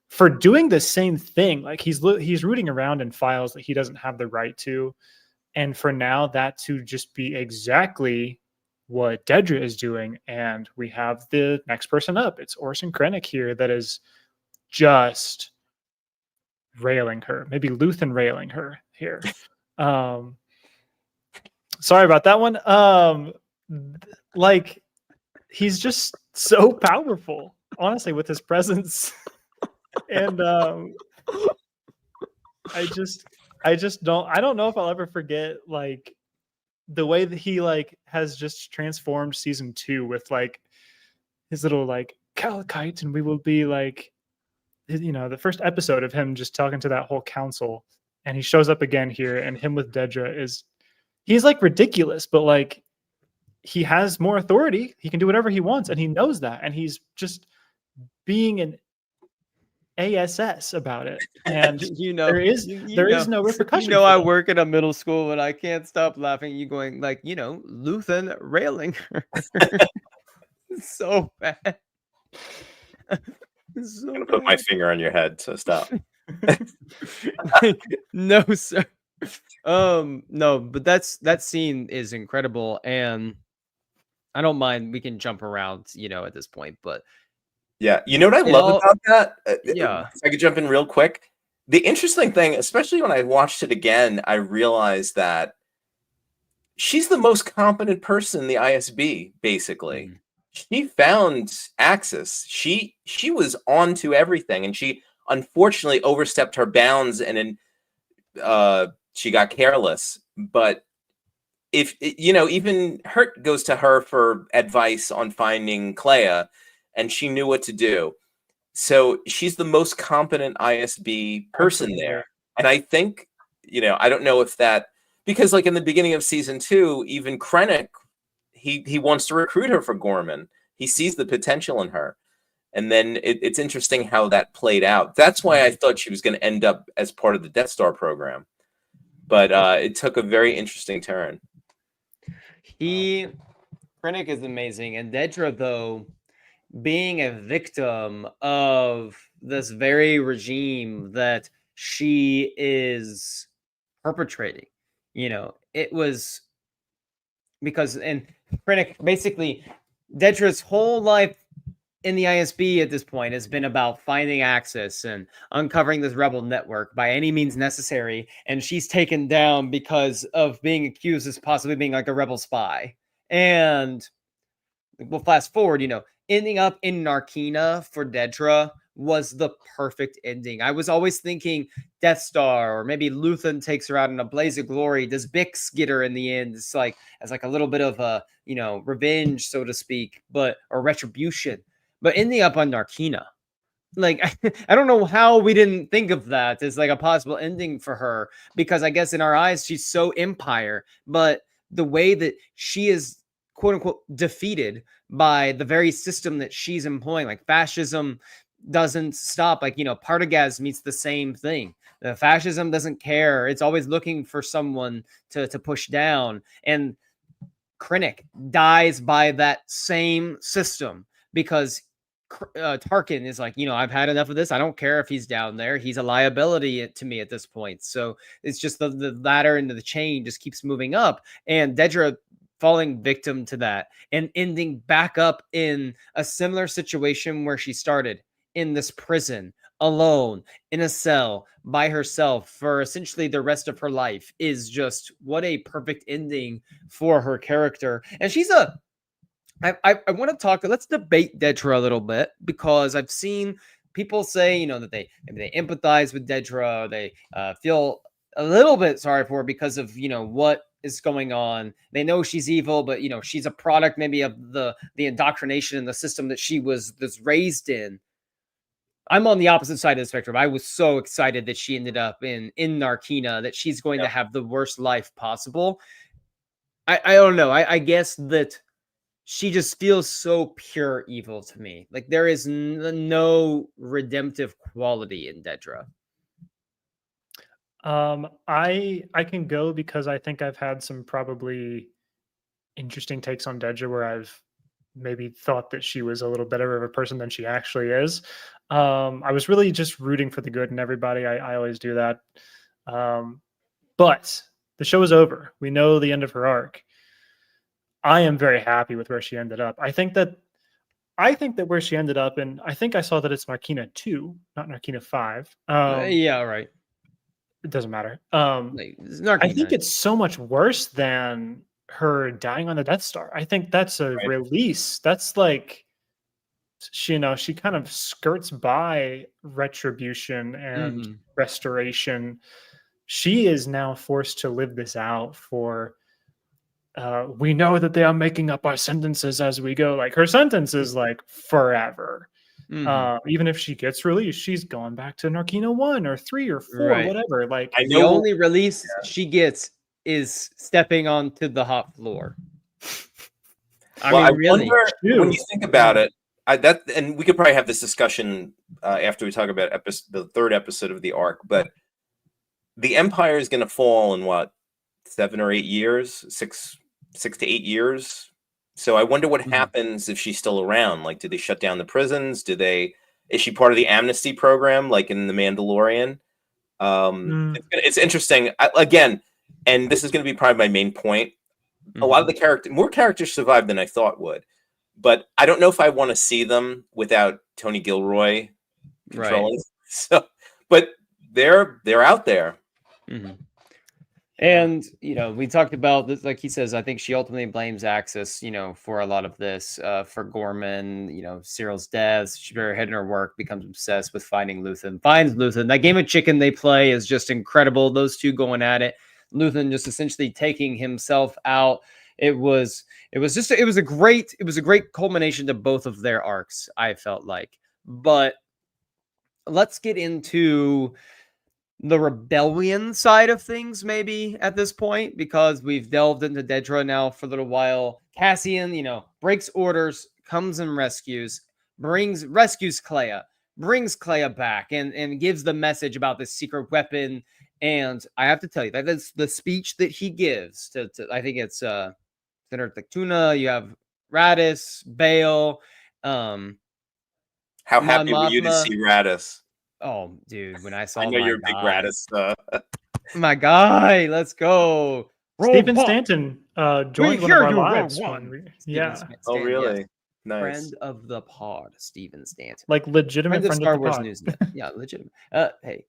for doing the same thing. Like he's rooting around in files that he doesn't have the right to. And for now, that to just be exactly what Dedra is doing. And we have the next person up. It's Orson Krennic here that is just railing her, maybe Luthen railing her here. Sorry about that one. Like he's just so powerful, honestly, with his presence. And I don't know if I'll ever forget like the way that he like has just transformed season 2 with like his little like Calcite, and we will be like, you know, the first episode of him just talking to that whole council, and he shows up again here, and him with Dedra he's like ridiculous, but like he has more authority. He can do whatever he wants, and he knows that, and he's just being an ASS about it. And you know, there is no repercussion. You know, I work at a middle school, and I can't stop laughing. You going like, you know, Luthen railing her. So bad. I'm gonna put my finger on your head, so stop. No, sir. No, but that scene is incredible, and I don't mind. We can jump around, you know, at this point, but yeah, you know what I love about that? Yeah, if I could jump in real quick. The interesting thing, especially when I watched it again, I realized that she's the most competent person in the ISB, basically. Mm-hmm. She found Axis. She was on to everything, and she unfortunately overstepped her bounds, and she got careless. But if you know, even Hurt goes to her for advice on finding Clea, and she knew what to do. So she's the most competent ISB person there. And I think, you know, I don't know if that, because like in the beginning of season 2, even Krennic, he wants to recruit her for Gorman. He sees the potential in her. And then it's interesting how that played out. That's why I thought she was going to end up as part of the Death Star program. But it took a very interesting turn. Krennic is amazing. And Dedra, though, being a victim of this very regime that she is perpetrating, you know, it was because, and Krennic, basically, Dedra's whole life in the ISB at this point has been about finding Axis and uncovering this rebel network by any means necessary, and she's taken down because of being accused as possibly being like a rebel spy. And we'll fast forward, you know, ending up in Narkina for Dedra was the perfect ending. I was always thinking Death Star, or maybe Luthen takes her out in a blaze of glory. Does Bix get her in the end? It's like as like a little bit of a, you know, revenge, so to speak, but or retribution. But ending up on Narkina, like I don't know how we didn't think of that as like a possible ending for her, because I guess in our eyes she's so Empire, but the way that she is quote unquote defeated by the very system that she's employing, like fascism doesn't stop. Like, you know, Partagaz meets the same thing. The fascism doesn't care. It's always looking for someone to push down. And Krennic dies by that same system because Tarkin is like, you know, I've had enough of this. I don't care if he's down there. He's a liability to me at this point. So it's just the ladder into the chain just keeps moving up. And Dedra falling victim to that and ending back up in a similar situation where she started, in this prison, alone, in a cell, by herself for essentially the rest of her life, is just what a perfect ending for her character. And she's I want to talk, let's debate Dedra a little bit, because I've seen people say, you know, that they empathize with Dedra, they feel a little bit sorry for her because of, you know, what is going on. They know she's evil, but, you know, she's a product maybe of the indoctrination and the system that she was raised in. I'm on the opposite side of the spectrum. I was so excited that she ended up in Narkina, that she's going to have the worst life possible. I don't know. I guess that she just feels so pure evil to me. Like there is no redemptive quality in Dedra. I can go because I think I've had some probably interesting takes on Dedra where I've maybe thought that she was a little better of a person than she actually is. I was really just rooting for the good in everybody. I always do that. But the show is over. We know the end of her arc. I am very happy with where she ended up. I think that where she ended up, and I think I saw that it's Narkina 2, not Narkina 5. Yeah, right. It doesn't matter. Like, I think it's so much worse than her dying on the Death Star. I think that's a release. That's like, she kind of skirts by retribution and restoration. She is now forced to live this out for we know that they are making up our sentences as we go. Like her sentence is like forever. Even if she gets released, she's going back to Narkina 1 or 3 or 4, whatever. Like the only release she gets is stepping onto the hot floor. I wonder, when you think about it, and we could probably have this discussion after we talk about the third episode of the arc, but the Empire is going to fall in what, 7 or 8 years, 6 to 8 years. So I wonder what happens if she's still around. Like, do they shut down the prisons? Is she part of the amnesty program, like in The Mandalorian? It's interesting. Again, and this is going to be probably my main point. A lot of the more characters survived than I thought would, but I don't know if I want to see them without Tony Gilroy controlling. Right. So, but they're out there. And, we talked about this, like he says, I think she ultimately blames Axis, for a lot of this, for Gorman, Cyril's death. She's very ahead in her work, becomes obsessed with finding Luthen, finds Luthen. That game of chicken they play is just incredible. Those two going at it. Luthen just essentially taking himself out. It was a great culmination to both of their arcs, I felt like. But let's get into the rebellion side of things maybe at this point, because we've delved into Dedra now for a little while. Cassian, breaks orders, comes and rescues Clea, brings Clea back and gives the message about this secret weapon. And I have to tell you, that's the speech that he gives to I think it's Senator Tectuna, you have Radis, Bail. How happy were you to see Radis? Oh, dude, when I saw I know you're a big Radis. My guy, let's go. Stephen Stanton joined one of our lives. Oh, really? Yes. Nice. Friend of the pod, Stephen Stanton. Like legitimate friend of Star the Wars pod. News. Yeah, legitimate. Hey.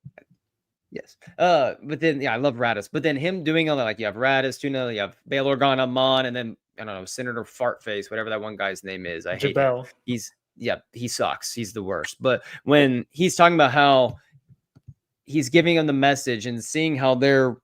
Yes. But then, I love Radis. But then him doing all that, like you have Radis, Tuna, you have Bail Organa, Mon, and then, I don't know, Senator Fartface, whatever that one guy's name is. I hate him. He sucks. He's the worst. But when he's talking about how he's giving them the message and seeing how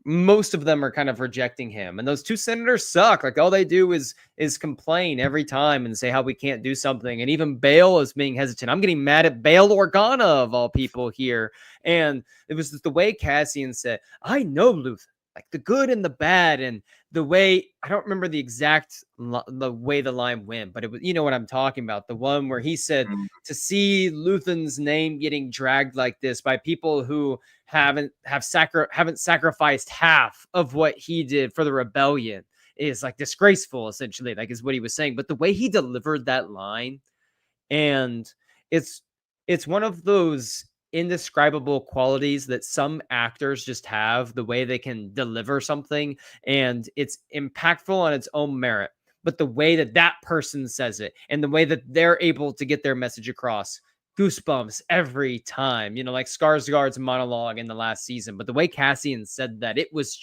most of them are kind of rejecting him, and those two senators suck. Like all they do is complain every time and say how we can't do something. And even Bail is being hesitant. I'm getting mad at Bail Organa of all people here. And it was just the way Cassian said, I know Luthen, like the good and the bad. And the way, I don't remember the exact the way the line went, but it was, what I'm talking about. The one where he said to see Luthen's name getting dragged like this by people who haven't sacrificed half of what he did for the rebellion is like disgraceful, essentially, like is what he was saying. But the way he delivered that line, and it's one of those indescribable qualities that some actors just have, the way they can deliver something, and it's impactful on its own merit, but the way that person says it and the way that they're able to get their message across, goosebumps every time, like Skarsgård's monologue in the last season. But the way Cassian said that, it was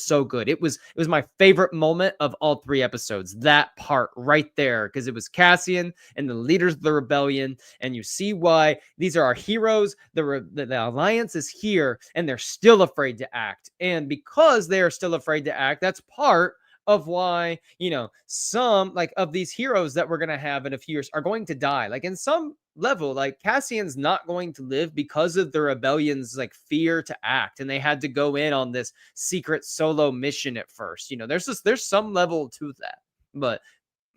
so good. It was my favorite moment of all 3 episodes, that part right there, because it was Cassian and the leaders of the rebellion, and you see why these are our heroes. The Alliance is here, and they're still afraid to act. And because they are still afraid to act, that's part of why, some like of these heroes that we're going to have in a few years are going to die. Like in some level. Like Cassian's not going to live because of the rebellion's like fear to act, and they had to go in on this secret solo mission at first. There's some level to that, but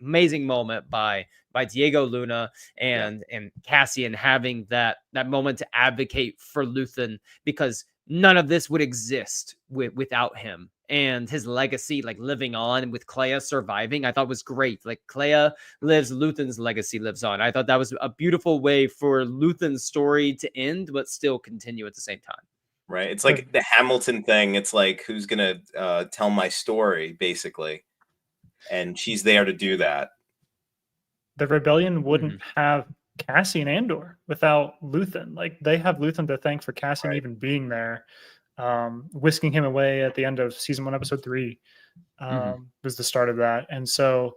amazing moment by Diego Luna and Cassian having that moment to advocate for Luthen, because none of this would exist without him, and his legacy like living on with Clea surviving, I thought was great. Like Clea lives, Luthen's legacy lives on. I thought that was a beautiful way for Luthen's story to end but still continue at the same time. Right. It's like the Hamilton thing. It's like, who's gonna tell my story, basically, and she's there to do that. The rebellion wouldn't have Cassian Andor without Luthen. Like, they have Luthen to thank for Cassian even being there. Whisking him away at the end of season 1, episode 3 was the start of that. And so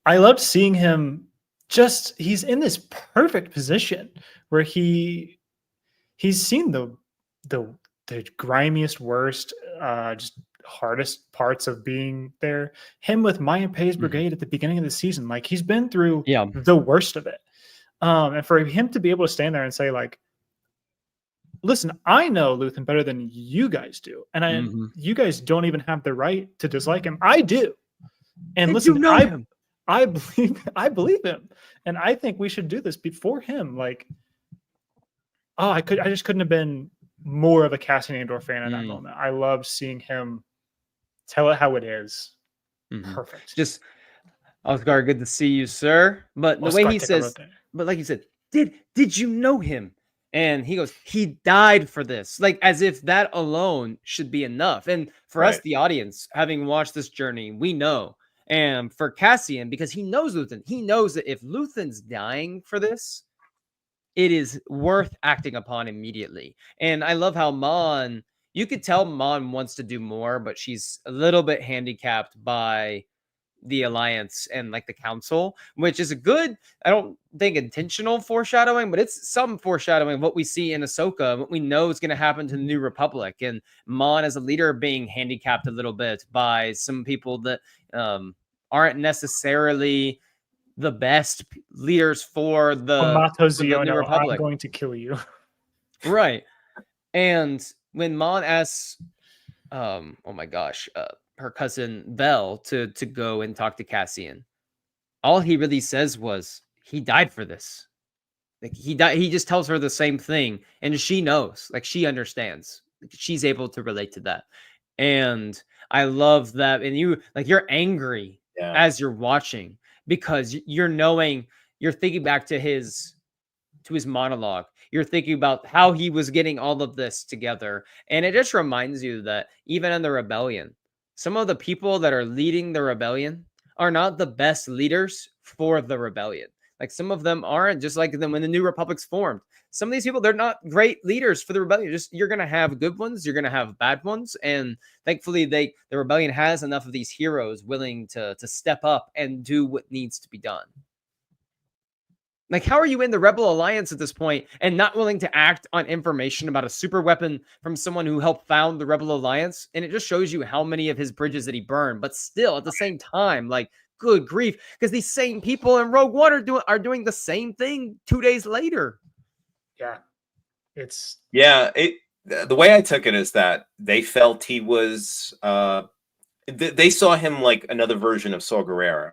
I loved seeing him. He's in this perfect position where he's seen the grimiest, worst, just hardest parts of being there. Him with Maya Pei's brigade at the beginning of the season, like he's been through the worst of it. And for him to be able to stand there and say, like, listen, I know Luthen better than you guys do, and you guys don't even have the right to dislike him. I do, and listen, I believe him, and I think we should do this before him. Like, I just couldn't have been more of a Cassian Andor fan in that moment. I loved seeing him tell it how it is. Perfect. Just, Oscar, good to see you, sir. But the way he says, but like you said, did you know him? And he goes, he died for this. Like, as if that alone should be enough. And for us, the audience, having watched this journey, we know. And for Cassian, because he knows Luthen, he knows that if Luthen's dying for this, it is worth acting upon immediately. And I love how Mon, you could tell Mon wants to do more, but she's a little bit handicapped by the Alliance and like the Council, which is a good, I don't think intentional foreshadowing, but it's some foreshadowing of what we see in Ahsoka, what we know is going to happen to the New Republic, and Mon as a leader being handicapped a little bit by some people that aren't necessarily the best leaders for the New Republic. I'm going to kill you. Right. And when Mon asks, oh my gosh, her cousin Belle to go and talk to Cassian, all he really says was, he died for this. Like, he died. He just tells her the same thing, and she knows, like, she understands. She's able to relate to that. And I love that. And you're angry as you're watching, because you're thinking back to his monologue. You're thinking about how he was getting all of this together. And it just reminds you that even in the rebellion, some of the people that are leading the rebellion are not the best leaders for the rebellion. Like, some of them aren't, just like them when the New Republic's formed. Some of these people, they're not great leaders for the rebellion. You're going to have good ones. You're going to have bad ones. And thankfully, the rebellion has enough of these heroes willing to step up and do what needs to be done. Like, how are you in the Rebel Alliance at this point and not willing to act on information about a super weapon from someone who helped found the Rebel Alliance? And it just shows you how many of his bridges that he burned. But still, at the same time, like, good grief, because these same people in Rogue One are doing the same thing 2 days later. Yeah. The way I took it is that they felt he was they saw him like another version of Saw Gerrera.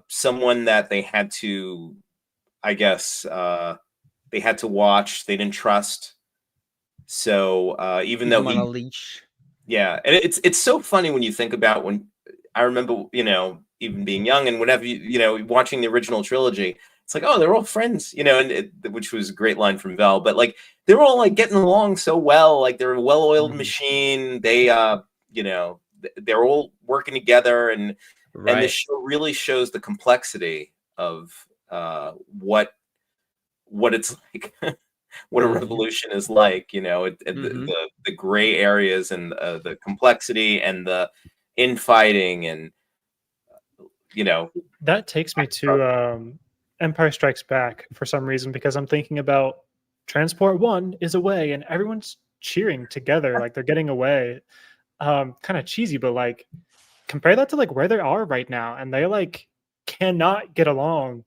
Someone that they had to, I guess, they had to watch. They didn't trust. So even though on a leash, and it's so funny when you think about, when I remember, even being young and whenever watching the original trilogy, it's like, oh, they're all friends, and which was a great line from Vel. But like, they're all like getting along so well. Like, they're a well-oiled machine. They, they're all working together, and the show really shows the complexity of what it's like, what a revolution is like, the gray areas, and the complexity, and the infighting, and that takes me to Empire Strikes Back for some reason, because I'm thinking about Transport 1 is away and everyone's cheering together like they're getting away. Kind of cheesy, but like, compare that to like where they are right now, and they like cannot get along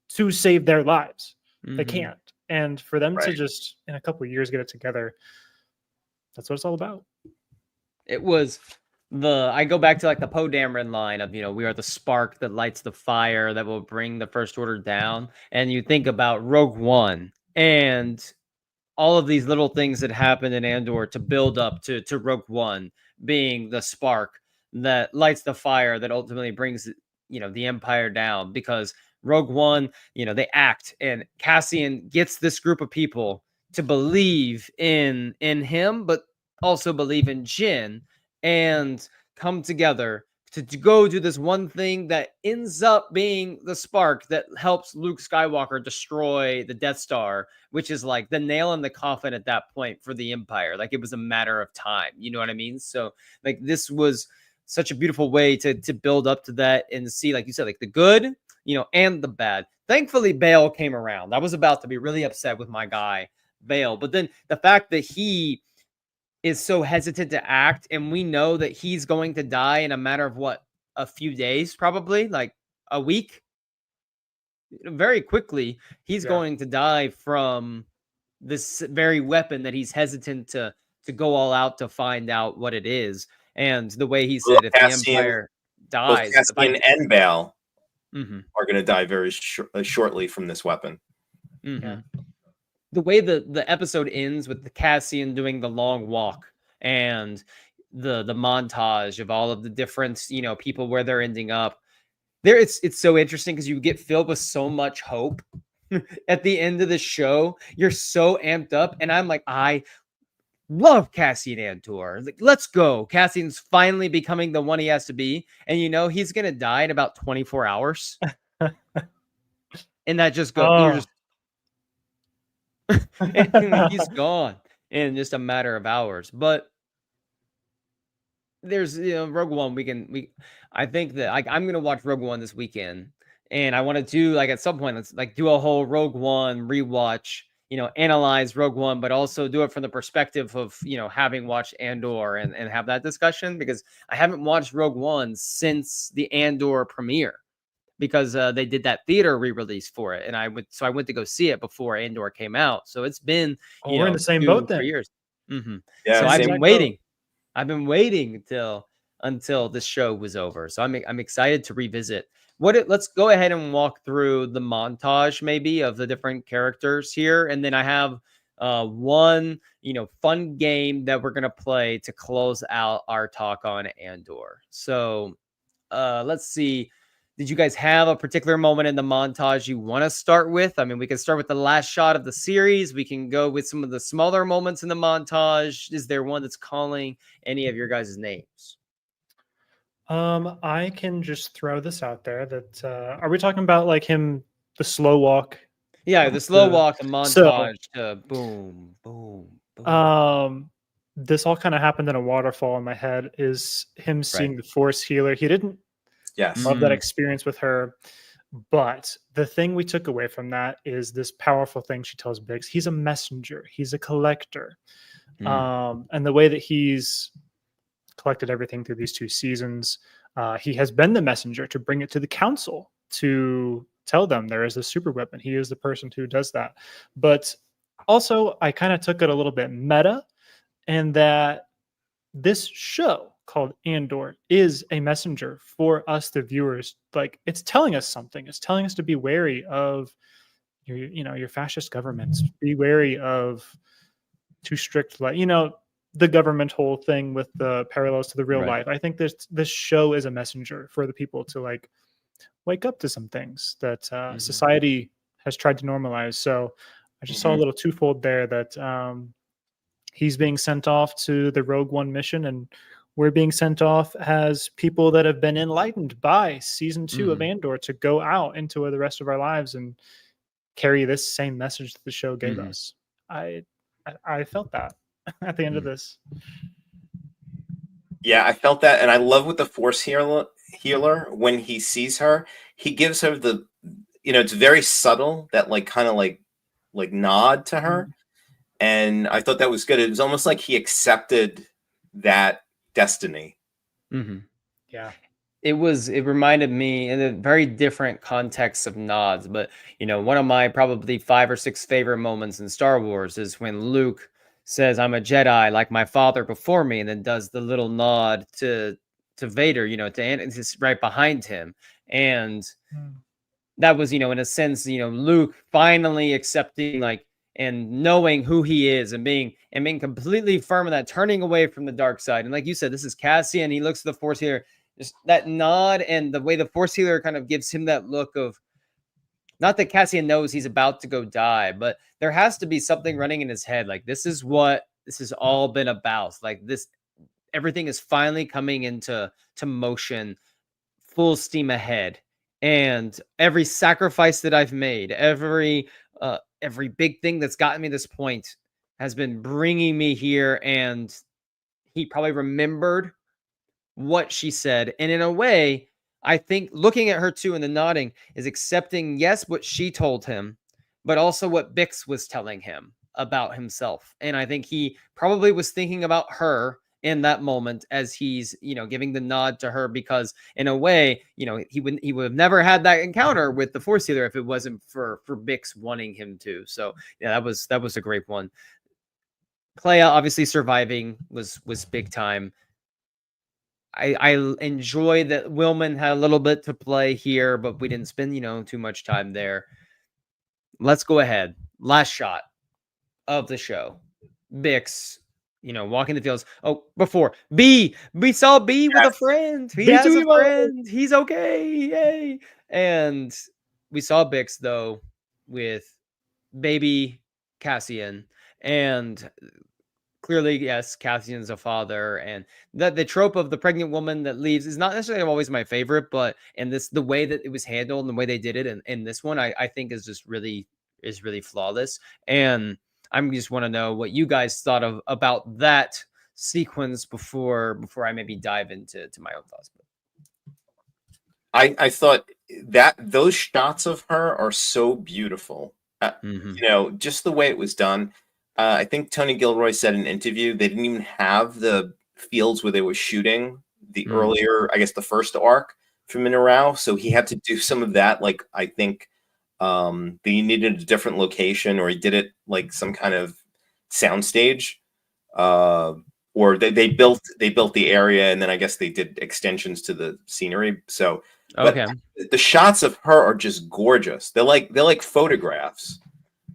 to save their lives. They Mhm. can't. And for them to Right. just in a couple of years get it together, that's what it's all about. It was I go back to like the Poe Dameron line of, we are the spark that lights the fire that will bring the First Order down. And you think about Rogue One and all of these little things that happened in Andor to build up to Rogue One being the spark that lights the fire that ultimately brings the Empire down. Because Rogue One, they act, and Cassian gets this group of people to believe in him, but also believe in Jin, and come together to go do this one thing that ends up being the spark that helps Luke Skywalker destroy the Death Star, which is like the nail in the coffin at that point for the Empire. Like, it was a matter of time. You know what I mean? So like, this was such a beautiful way to build up to that and see, like you said, like the good, and the bad. Thankfully, Bale came around. I was about to be really upset with my guy, Bale. But then the fact that he is so hesitant to act, and we know that he's going to die in a matter of a few days, probably like a week. Very quickly, he's going to die from this very weapon that he's hesitant to go all out to find out what it is. And the way he said, if the Empire both dies, Cassian and Bale Mhm. are going to die very shortly from this weapon. Mhm. Yeah. The way the episode ends with the Cassian doing the long walk and the montage of all of the different people where they're ending up there, it's so interesting because you get filled with so much hope at the end of the show. You're so amped up, and I'm like, I love Cassian Andor. Like, let's go. Cassian's finally becoming the one he has to be, and he's gonna die in about 24 hours, and that just goes. You're just and he's gone in just a matter of hours. But there's Rogue One. I think that I'm gonna watch Rogue One this weekend, and I want to do like at some point let's like do a whole Rogue One rewatch. Analyze Rogue One, but also do it from the perspective of having watched Andor and have that discussion, because I haven't watched Rogue One since the Andor premiere, because they did that theater re-release for it, and I went to go see it before Andor came out. So it's been We're in the same boat 2-3 then. years. Mm-hmm. Yeah, So Same exact boat. I've been waiting until this show was over. So I'm excited to revisit. Let's go ahead and walk through the montage maybe of the different characters here, and then I have one fun game that we're gonna play to close out our talk on Andor. So let's see. Did you guys have a particular moment in the montage you want to start with? I mean, we can start with the last shot of the series. We can go with some of the smaller moments in the montage. Is there one that's calling any of your guys' names? I can just throw this out there that are we talking about like him the slow walk? Yeah, the slow walk, the So montage to boom, boom, boom. this all kind of happened in a waterfall in my head, is him seeing the Force healer. He didn't Yes. love that experience with her, but the thing we took away from that is this powerful thing she tells Biggs. He's a messenger, he's a collector. And the way that he's collected everything through these 2 seasons, he has been the messenger to bring it to the council to tell them there is a super weapon. He is the person who does that. But also, I kind of took it a little bit meta, and that this show called Andor is a messenger for us, the viewers. Like, it's telling us something. It's telling us to be wary of your fascist governments. Be wary of too strict, like the government whole thing with the parallels to the real life. I think this show is a messenger for the people to like wake up to some things that society has tried to normalize. So I just saw a little twofold there, that he's being sent off to the Rogue One mission, and we're being sent off as people that have been enlightened by season 2 of Andor to go out into the rest of our lives and carry this same message that the show gave us. I felt that at the end of this. Yeah, I felt that, and I love with the Force healer when he sees her, he gives her the, it's very subtle, that like kind of like nod to her, and I thought that was good. It was almost like he accepted that destiny. Yeah, it reminded me in a very different context of nods, but one of my probably 5 or 6 favorite moments in Star Wars is when Luke says, "I'm a Jedi like my father before me," and then does the little nod to Vader, to Anakin right behind him. And that was, in a sense, Luke finally accepting, like, and knowing who he is, and being completely firm in that, turning away from the dark side. And like you said, this is Cassian. He looks at the Force healer, just that nod, and the way the Force healer kind of gives him that look of, not that Cassian knows he's about to go die, but there has to be something running in his head. Like, this is what this has all been about. Like, this, everything is finally coming into motion, full steam ahead. And every sacrifice that I've made, every big thing that's gotten me this point has been bringing me here. And he probably remembered what she said. And in a way, I think looking at her too and the nodding is accepting, yes, what she told him, but also what Bix was telling him about himself. And I think he probably was thinking about her in that moment as he's, giving the nod to her, because in a way, he would have never had that encounter with the Force healer if it wasn't for Bix wanting him to. So yeah, that was a great one. Leia obviously surviving was big time. I enjoy that Willman had a little bit to play here, but we didn't spend, too much time there. Let's go ahead. Last shot of the show. Bix, walking the fields. Oh, before B, we saw B with a friend. He has a friend. He's okay. Yay. And we saw Bix, though, with baby Cassian. And clearly, yes, Cassian's a father, and the trope of the pregnant woman that leaves is not necessarily always my favorite, but in this, the way that it was handled and the way they did it in this one, I think is just really flawless. And I just want to know what you guys thought about that sequence before I maybe dive into my own thoughts. I thought that those shots of her are so beautiful. Just the way it was done. I think Tony Gilroy said in an interview they didn't even have the fields where they were shooting the earlier, I guess, the first arc for Mineral. So he had to do some of that. Like, I think they needed a different location, or he did it like some kind of soundstage, or they built the area, and then I guess they did extensions to the scenery. So, okay, the shots of her are just gorgeous. They're like photographs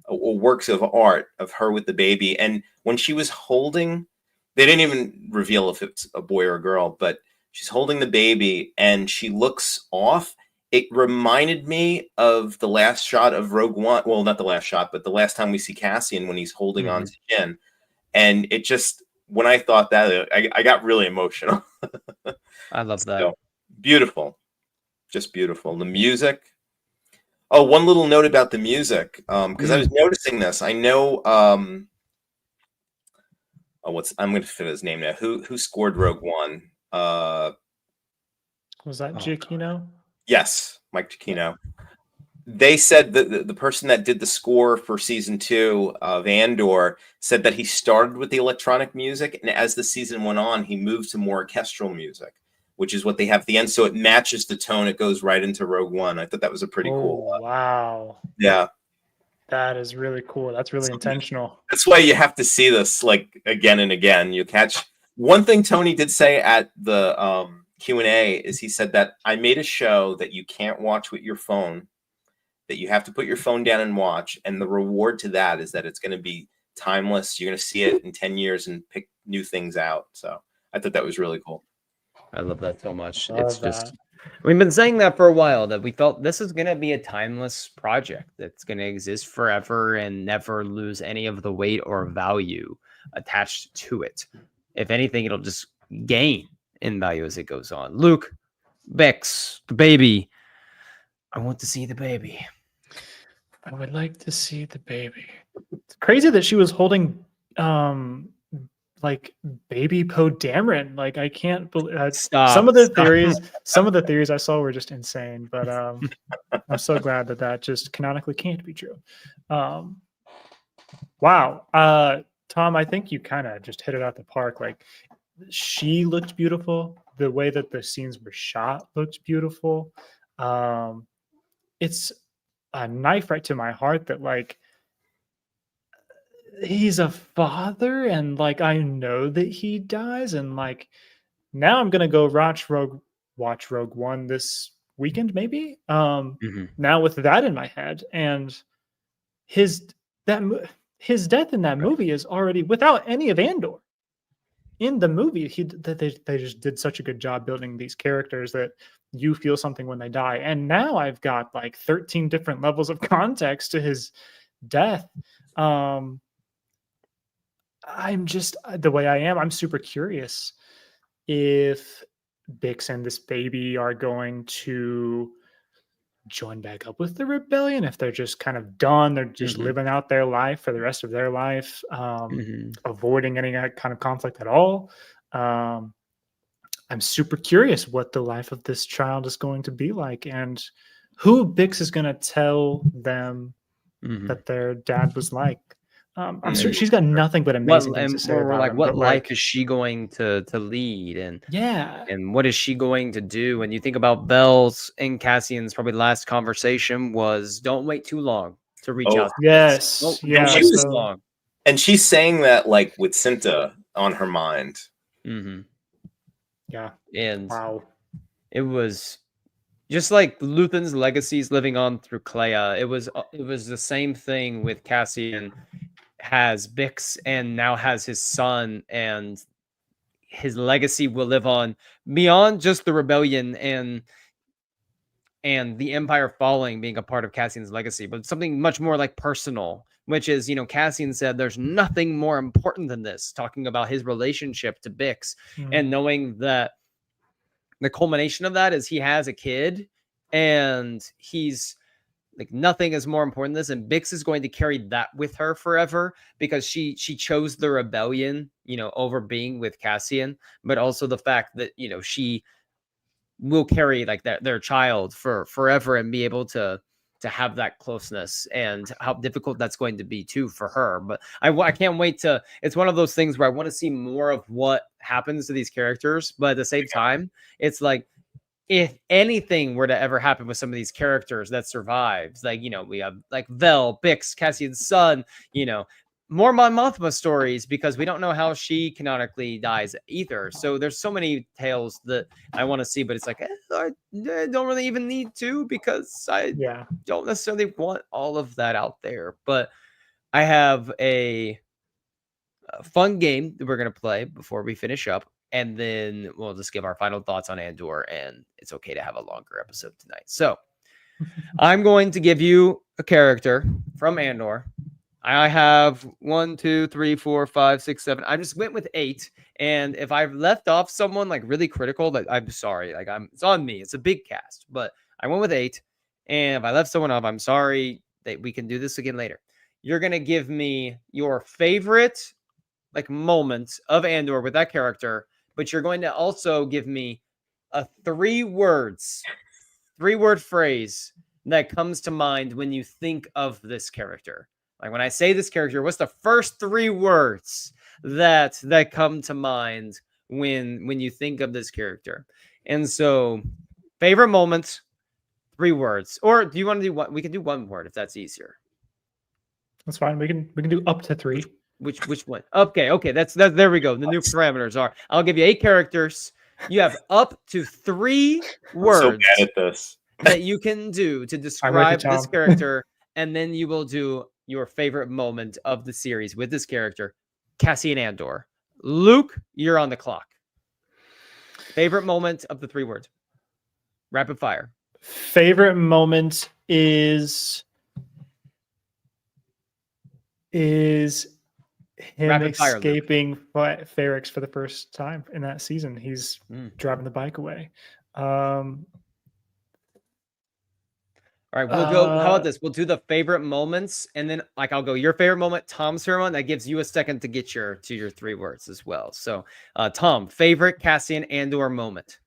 or works of art of her with the baby. And when she was holding, they didn't even reveal if it's a boy or a girl, but she's holding the baby and she looks off. It reminded me of the last shot of Rogue One. Well, not the last shot, but the last time we see Cassian when he's holding on to Jyn. And it just, when I thought that, I got really emotional. I love that. So, beautiful. Just beautiful. The music. Oh, one little note about the music, because I was noticing this. I know, I'm going to forget his name now. Who scored Rogue One? Was that Giacchino? Yes, Mike Giacchino. They said that the person that did the score for season 2 of Andor said that he started with the electronic music, and as the season went on, he moved to more orchestral music, which is what they have at the end. So it matches the tone. It goes right into Rogue One. I thought that was a pretty cool. Wow. Yeah. That is really cool. That's really intentional. That's why you have to see this like again and again. You catch one thing Tony did say at the Q&A is he said that I made a show that you can't watch with your phone, that you have to put your phone down and watch. And the reward to that is that it's going to be timeless. You're going to see it in 10 years and pick new things out. So I thought that was really cool. I love that so much. It's just, we've been saying that for a while, that we felt this is going to be a timeless project that's going to exist forever and never lose any of the weight or value attached to it. If anything, it'll just gain in value as it goes on. Luke, Bix, the baby. I want to see the baby. I would like to see the baby. It's crazy that she was holding like baby Poe Dameron. Like, I can't believe some of the theories I saw were just insane, but I'm so glad that just canonically can't be true. Wow. Tom, I think you kind of just hit it out the park. Like, she looked beautiful. the way that the scenes were shot looked beautiful. It's a knife right to my heart that like he's a father and like I know that he dies and like now I'm gonna go watch Rogue One this weekend maybe. Mhm. Now with that in my head and his his death in that movie is already without any of Andor. In the movie, they just did such a good job building these characters that you feel something when they die. And now I've got like 13 different levels of context to his death. I'm just the way I am. I'm super curious if Bix and this baby are going to join back up with the rebellion, if they're just kind of done, they're just Mhm. living out their life for the rest of their life, Mhm. avoiding any kind of conflict at all. I'm super curious what the life of this child is going to be like and who Bix is going to tell them Mhm. that their dad was like. I'm sure And she's got nothing but what amazing things to and say we're about like, him, what but life like, is she going to lead, yeah, and what is she going to do? And you think about Belle's and Cassian's probably last conversation was, "Don't wait too long to reach Oh, out to Bix. yes, and yeah, Don't she wait with too was, the, long." and she's saying that like with Cinta on her mind. Mhm. yeah, And wow, it was just like Luthen's legacies living on through Clea. It was the same thing with Cassian has Bix and now has his son, and his legacy will live on beyond just the rebellion and the Empire falling being a part of Cassian's legacy, but something much more like personal, which is, Cassian said there's nothing more important than this, talking about his relationship to Bix mm, and knowing that the culmination of that is he has a kid and he's like nothing is more important than this, and Bix is going to carry that with her forever because she chose the rebellion, over being with Cassian, but also the fact that she will carry like their child for forever and be able to have that closeness, and how difficult that's going to be too for her. But I can't wait to, it's one of those things where I want to see more of what happens to these characters, but at the same time it's like, if anything were to ever happen with some of these characters that survives, like, we have like Vel, Bix, Cassian's son, more Mon Mothma stories, because we don't know how she canonically dies either. So there's so many tales that I want to see, but it's like, I don't really even need to, because I yeah. don't necessarily want all of that out there. But I have a fun game that we're going to play before we finish up, and then we'll just give our final thoughts on Andor, and it's okay to have a longer episode tonight. So I'm going to give you a character from Andor. I have 1, 2, 3, 4, 5, 6, 7. I just went with 8. And if I've left off someone like really critical, that I'm sorry. Like, it's on me. It's a big cast, but I went with 8. And if I left someone off, I'm sorry. That we can do this again later. You're gonna give me your favorite like moments of Andor with that character, but you're going to also give me a 3-word phrase that comes to mind when you think of this character. Like, when I say this character, what's the first 3 words that come to mind when you think of this character? And so, favorite moment, 3 words. Or do you want to do one? We can do 1 word if that's easier. That's fine. We can do up to 3. Which one? Okay. That's there we go. The new parameters are, I'll give you 8 characters. You have up to 3 I'm so words bad at this. that you can do to I'm with you, describe this Tom. character, and then you will do your favorite moment of the series with this character, Cassian Andor. Luke, you're on the clock. Favorite moment of the 3 words. Rapid fire. Favorite moment is him Rapid fire, Luke. escaping Ferrix for the first time in that season. He's driving the bike away. All right, we'll go. How about this? We'll do the favorite moments, and then like I'll go your favorite moment, Tom's favorite moment. That gives you a second to get your 3 words as well. So, Tom, favorite Cassian Andor moment.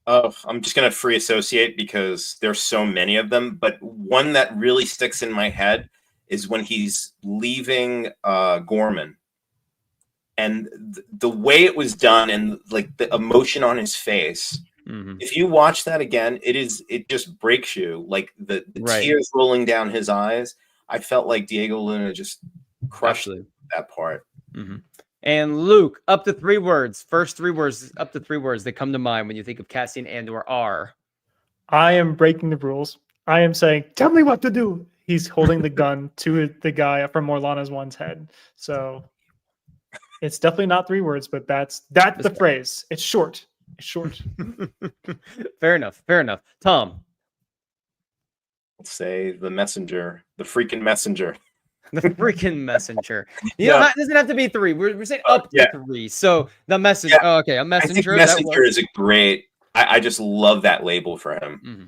I'm just gonna free associate because there's so many of them, but one that really sticks in my head is when he's leaving Gorman, and the way it was done, and like the emotion on his face. Mhm. If you watch that again, it just breaks you. Like the Right. tears rolling down his eyes. I felt like Diego Luna just crushed Absolutely. that part. Mhm. And Luke, up to 3 words. First 3 words, up to 3 words that come to mind when you think of Cassian Andor are. I am breaking the rules. I am saying, tell me what to do. He's holding the gun to the guy from Morlana's one's head. So it's definitely not 3 words, but that's the phrase. It's short. It's short. Fair enough. Fair enough. Tom. Let's say the messenger, the freaking messenger. The freaking messenger. You know, it doesn't have to be 3. We're saying up to 3. So the messenger. Yeah. Oh, okay, a messenger. I think messenger is a great. I just love that label for him. Mm-hmm.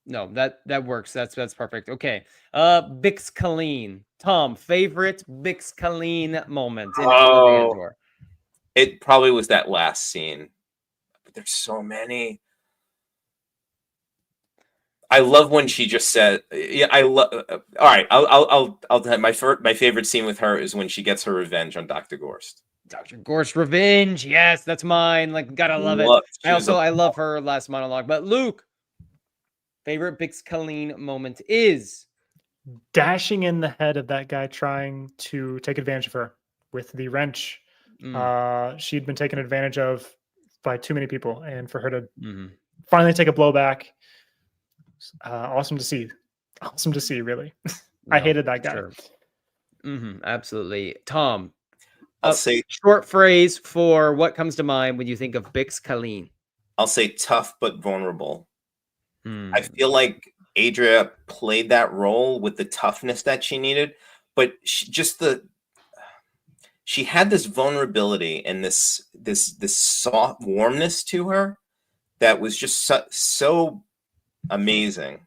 No, that works. That's perfect. Okay. Bix Colleen. Tom, favorite Bix Colleen moment in all of Andor. It probably was that last scene. But there's so many. I love when she just said, "Yeah, I love." All right, I'll have my favorite scene with her is when she gets her revenge on Dr. Gorst. Dr. Gorst revenge. Yes, that's mine. Like, gotta love it. I love her last monologue. But Luke, favorite Bix Colleen moment is dashing in the head of that guy trying to take advantage of her with the wrench. She'd been taken advantage of by too many people, and for her to finally take a blowback. Awesome to see. Awesome to see, really. I hated that guy. Sure. Absolutely. Tom, I'll say short phrase for what comes to mind when you think of Bix Colleen. I'll say tough but vulnerable. I feel like Adria played that role with the toughness that she needed, but she had this vulnerability and this soft warmness to her that was just so amazing.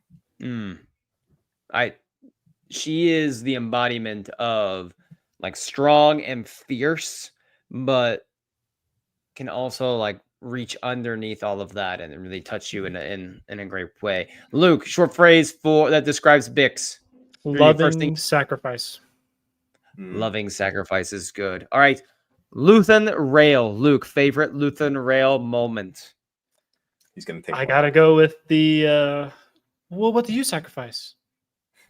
She is the embodiment of like strong and fierce, but can also like reach underneath all of that and really touch you in a great way. Luke, short phrase that describes Bix. Loving sacrifice. Loving sacrifice is good. All right. Luthen Rail. Luke, favorite Luthen Rail moment. He's gonna take. I gotta go with the what do you sacrifice?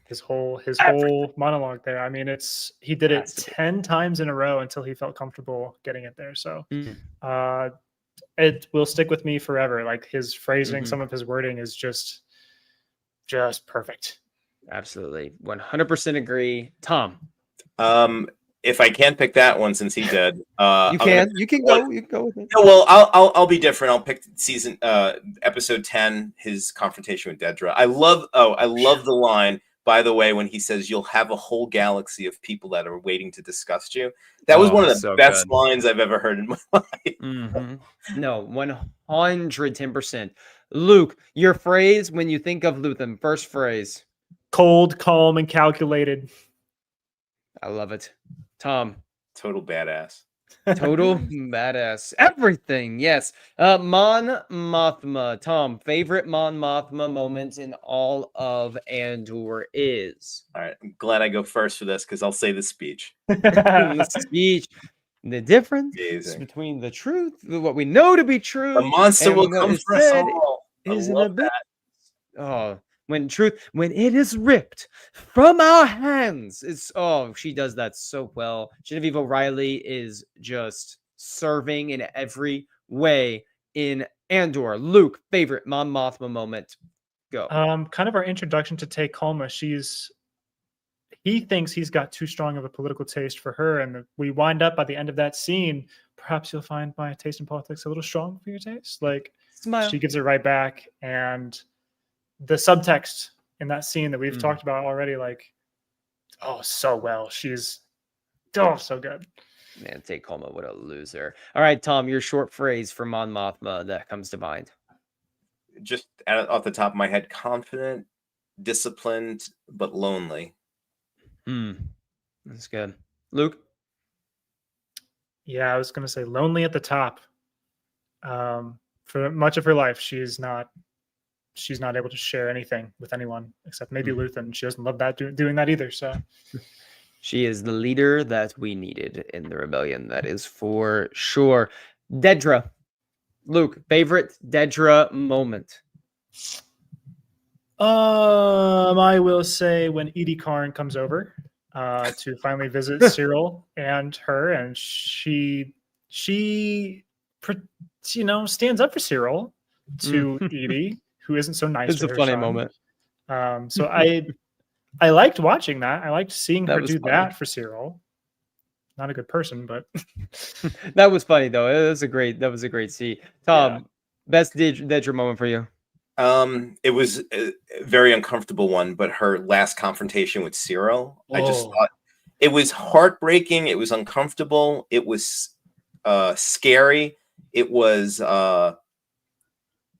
His whole monologue there. I mean, he did it 10 times in a row until he felt comfortable getting it there. So it will stick with me forever. Like his phrasing, some of his wording is just perfect. Absolutely. 100% agree. Tom. If I can't pick that one since he did, you can go with it. No, well, I'll be different. I'll pick episode 10, his confrontation with Dedra. I love the line, by the way, when he says, "You'll have a whole galaxy of people that are waiting to disgust you." That was one of the best lines I've ever heard in my life. No, 110%. Luke, your phrase when you think of Luthen, first phrase. Cold, calm, and calculated. I love it. Tom. Total badass. Total badass. Everything. Yes. Mon Mothma. Tom, favorite Mon Mothma moment in all of Andor is. All right. I'm glad I go first for this because I'll say the speech. The speech. The difference between the truth, what we know to be true. The monster will come for us all. Isn't a bit. Oh. When it is ripped from our hands, she does that so well. Genevieve O'Reilly is just serving in every way in Andor. Luke, favorite Mon Mothma moment. Go. Kind of our introduction to Tay Kalma. He thinks he's got too strong of a political taste for her, and we wind up by the end of that scene. Perhaps you'll find my taste in politics a little strong for your taste. like Smile. She gives it right back, and the subtext in that scene that we've talked about already, so well. She's so good. Man, Tay Kalma, what a loser. All right, Tom, your short phrase for Mon Mothma that comes to mind. Just off the top of my head, confident, disciplined, but lonely. That's good. Luke? Yeah, I was going to say lonely at the top. For much of her life, she's not able to share anything with anyone except maybe Luthen. She doesn't love that doing that either. So She is the leader that we needed in the rebellion. That is for sure. Dedra. Luke, favorite Dedra moment. I will say when Edie Karn comes over to finally visit Cyril and her, and she stands up for Cyril to Edie, who isn't so nice It's to a her funny son. moment. So I liked watching that. I liked seeing That her was do funny. that for Cyril. Not a good person, but That was funny though. That was a great scene. Tom, best Dedra moment for you. It was a very uncomfortable one, but her last confrontation with Cyril, I just thought it was heartbreaking. It was uncomfortable. It was scary. It was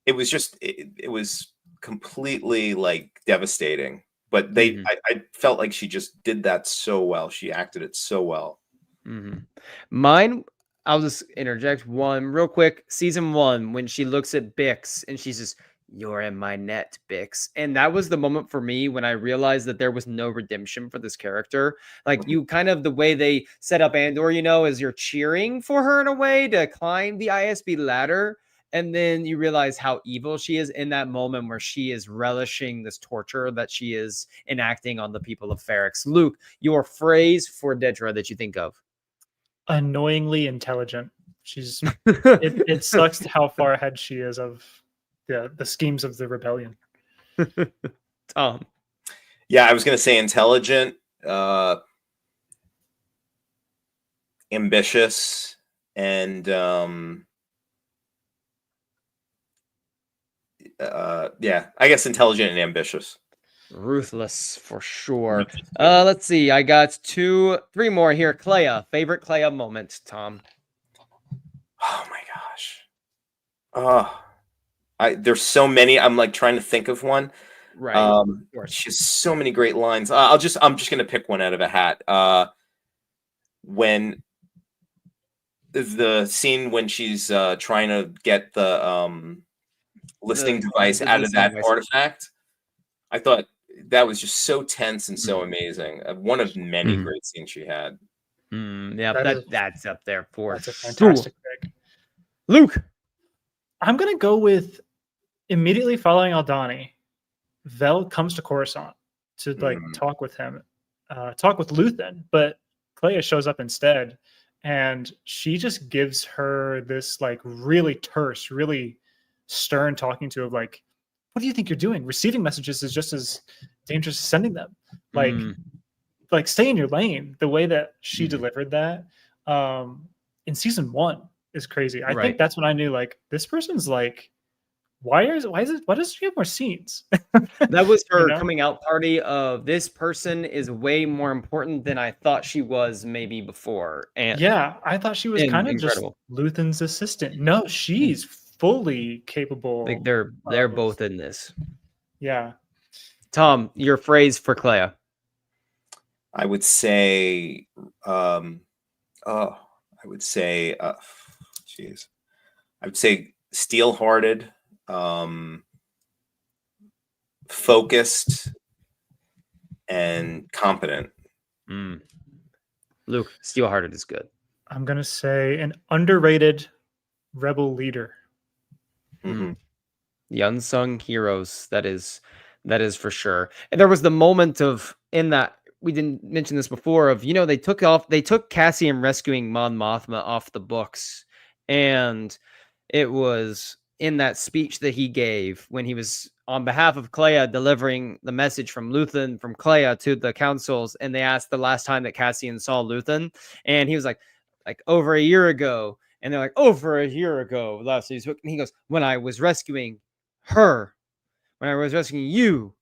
it was completely like devastating. But I felt like she just did that so well. She acted it so well. Mine, I'll just interject one real quick. Season 1, when she looks at Bix and she's just, "You're in my net, Bix." And that was the moment for me when I realized that there was no redemption for this character. Like, you kind of, the way they set up Andor, is you're cheering for her in a way to climb the ISB ladder. And then you realize how evil she is in that moment where she is relishing this torture that she is enacting on the people of Ferrix. Luke, your phrase for Dedra that you think of. annoyingly intelligent. She's it sucks how far ahead she is of the schemes of the rebellion. Tom. Yeah, I was gonna say intelligent, ambitious, and yeah, I guess intelligent and ambitious. Ruthless for sure. Let's see. I got 3 more here. Clea, favorite Clea moment, Tom. Oh my gosh. There's so many. I'm like trying to think of one. Right. She has so many great lines. I'm just gonna pick one out of a hat. When the scene when she's trying to get the listening device out of that artifact, I thought that was just so tense and so amazing. One of many great scenes she had. Yeah, that's up there for That's a fantastic pick. Luke. I'm gonna go with immediately following Aldani. Vel comes to Coruscant to like talk with him, talk with Luthen, but Clea shows up instead, and she just gives her this like really terse, really stern talking to of like, "What do you think you're doing? Receiving messages is just as dangerous as sending them. Like stay in your lane." The way that she delivered that in season 1 is crazy. I think that's when I knew like this person's like, why does she have more scenes? That was her coming out party of this person is way more important than I thought she was maybe before. And yeah, I thought she was kind of incredible. just Luthen's assistant. No, she's fully capable. Like they're both in this. Yeah. Tom, your phrase for Clea. I would say steel-hearted, focused, and competent. Luke, steel-hearted is good. I'm gonna say an underrated rebel leader. The unsung heroes. That is for sure. And there was the moment of in that we didn't mention this before of they took Cassian rescuing Mon Mothma off the books, and it was in that speech that he gave when he was on behalf of Clea delivering the message from Luthen from Clea to the councils, and they asked the last time that Cassian saw Luthen, and he was like over a year ago, and they're like over a year ago last season, and he goes, when I was rescuing her, when I was rescuing you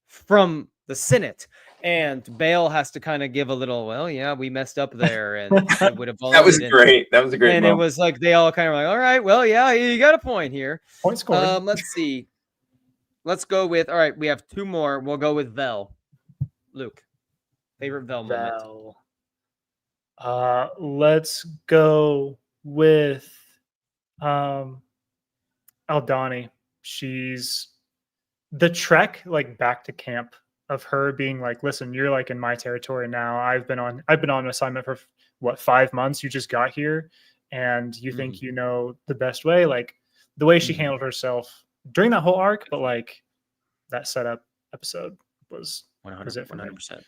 from the Senate. And Bale has to kind of give a little, well, yeah, we messed up there, and it would have. That was great. That was a great. And moment. It was like they all kind of like, all right, well, yeah, you got a point here. Point scored. Let's see. Let's go with. All right, we have 2 more. We'll go with Vel. Luke, favorite Vel moment. Let's go with Aldani. She's the trek like back to camp of her being like, listen, you're like in my territory now. I've been on assignment for what, 5 months. You just got here and you think you know the best way. Like the way she handled herself during that whole arc, but like that setup episode was 100%. it for me. 100%.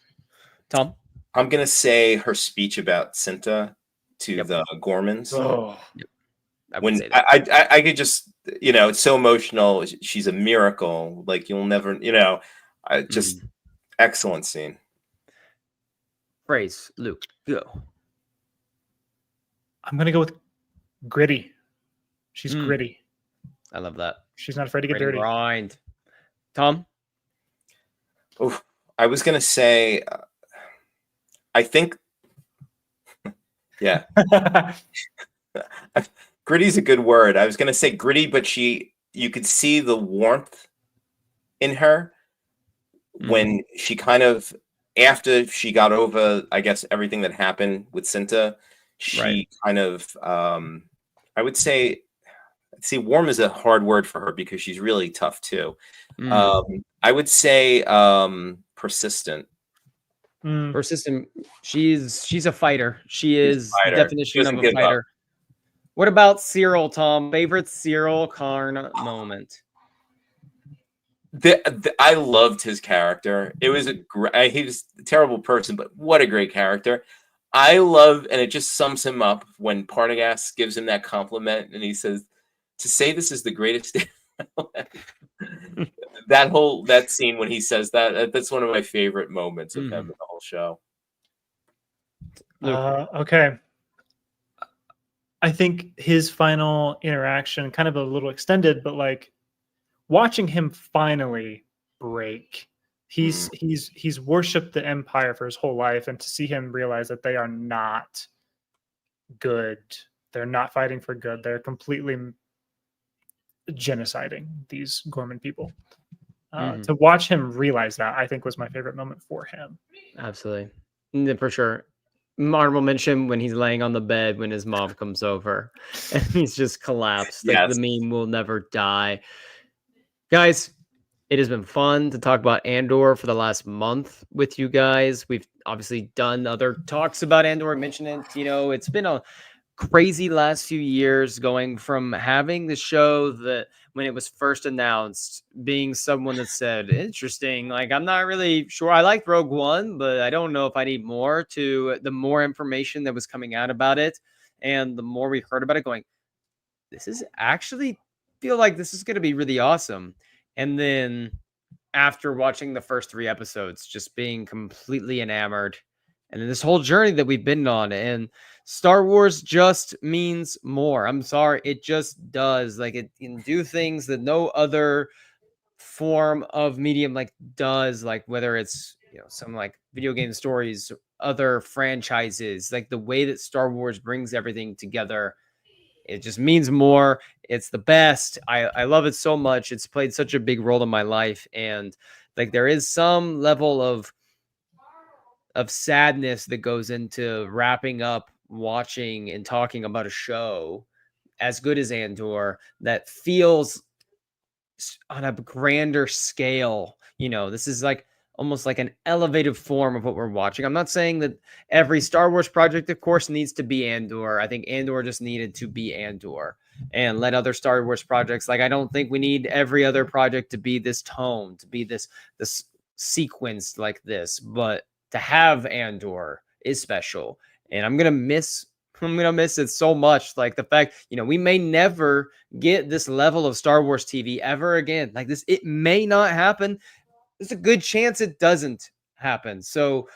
Tom? I'm gonna say her speech about Cinta to the Gormans. Oh, When I could just, you know, it's so emotional. She's a miracle. Like you'll never, you know, just excellent scene. Phrase, Luke, go. I'm gonna go with gritty. She's gritty. I love that. She's not afraid to get dirty. Grind. Tom? Oh, I was gonna say, I think, yeah, gritty's a good word. I was gonna say gritty, but you could see the warmth in her when she kind of, after she got over, I guess, everything that happened with Cinta, she kind of, I would say, see, warm is a hard word for her because she's really tough too. I would say persistent. Persistent. She's a fighter. She is the definition of a fighter. Up. What about Cyril, Tom? Favorite Cyril Karn moment? I loved his character. It was he was a terrible person, but what a great character. I love, and it just sums him up when Partagas gives him that compliment and he says, to say this is the greatest day of my life. that scene when he says that's one of my favorite moments of him in the whole show. Okay. I think his final interaction, kind of a little extended, but like watching him finally break. He's worshipped the Empire for his whole life, and to see him realize that they are not good, they're not fighting for good, they're completely genociding these Gorman people. To watch him realize that, I think, was my favorite moment for him. Absolutely, for sure. Honorable mention when he's laying on the bed when his mom comes over and he's just collapsed. Like the meme will never die. Guys, it has been fun to talk about Andor for the last month with you guys. We've obviously done other talks about Andor. I mentioned it. You know, it's been a crazy last few years, going from having the show that when it was first announced, being someone that said, interesting, like I'm not really sure. I liked Rogue One, but I don't know if I need more, to the more information that was coming out about it. And the more we heard about it, going, this is actually feel like this is going to be really awesome. And then after watching the first 3 episodes, just being completely enamored. And then this whole journey that we've been on, and Star Wars just means more. I'm sorry. It just does. Like it can do things that no other form of medium like does, like whether it's, you know, some like video game stories, other franchises, like the way that Star Wars brings everything together. It just means more. It's the best. I love it so much. It's played such a big role in my life. And like there is some level of sadness that goes into wrapping up watching and talking about a show as good as Andor that feels on a grander scale. You know, this is like almost like an elevated form of what we're watching. I'm not saying that every Star Wars project, of course, needs to be Andor. I think Andor just needed to be Andor and let other Star Wars projects, like I don't think we need every other project to be this tone, to be this sequence like this, but to have Andor is special. And I'm gonna miss it so much. Like the fact, you know, we may never get this level of Star Wars TV ever again. Like this, it may not happen. There's a good chance it doesn't happen. So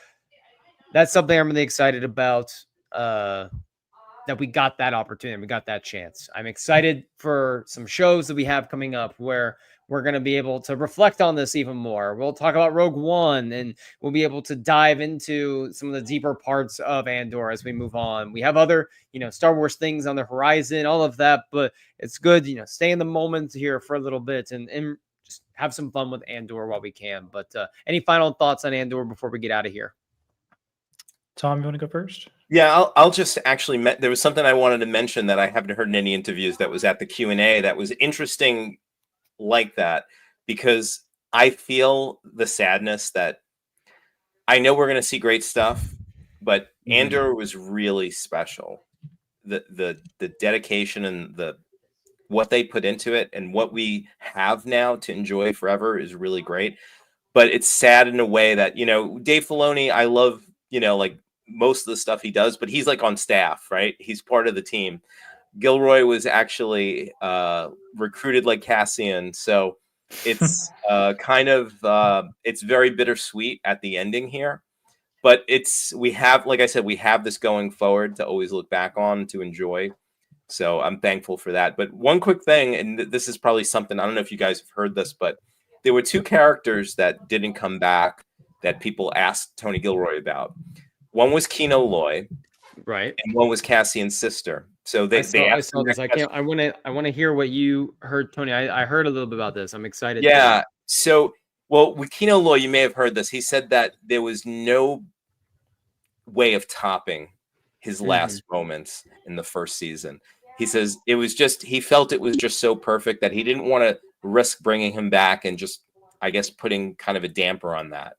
that's something I'm really excited about. That we got that opportunity, we got that chance. I'm excited for some shows that we have coming up where we're going to be able to reflect on this even more. We'll talk about Rogue One, and we'll be able to dive into some of the deeper parts of Andor as we move on. We have other, you know, Star Wars things on the horizon, all of that, but it's good, you know, stay in the moment here for a little bit and just have some fun with Andor while we can. But any final thoughts on Andor before we get out of here? Tom, you want to go first? Yeah, I'll just actually, there was something I wanted to mention that I haven't heard in any interviews that was at the Q&A that was interesting like that, because I feel the sadness that I know we're going to see great stuff, but Andor was really special. The dedication and what they put into it and what we have now to enjoy forever is really great. But it's sad in a way that, Dave Filoni, I love, like most of the stuff he does, but he's like on staff, right? He's part of the team. Gilroy was actually recruited like Cassian. So it's it's very bittersweet at the ending here. But like I said, we have this going forward to always look back on, to enjoy. So I'm thankful for that. But one quick thing, and this is probably something, I don't know if you guys have heard this, but there were two characters that didn't come back that people asked Tony Gilroy about. One was Kino Loy, right, and one was Cassian's sister. So I saw this. I want to hear what you heard, Tony. I heard a little bit about this. I'm excited. Yeah. So, well, with Kino Loy, you may have heard this. He said that there was no way of topping his last moments in the first season. He says he felt it was just so perfect that he didn't want to risk bringing him back and just, I guess, putting kind of a damper on that.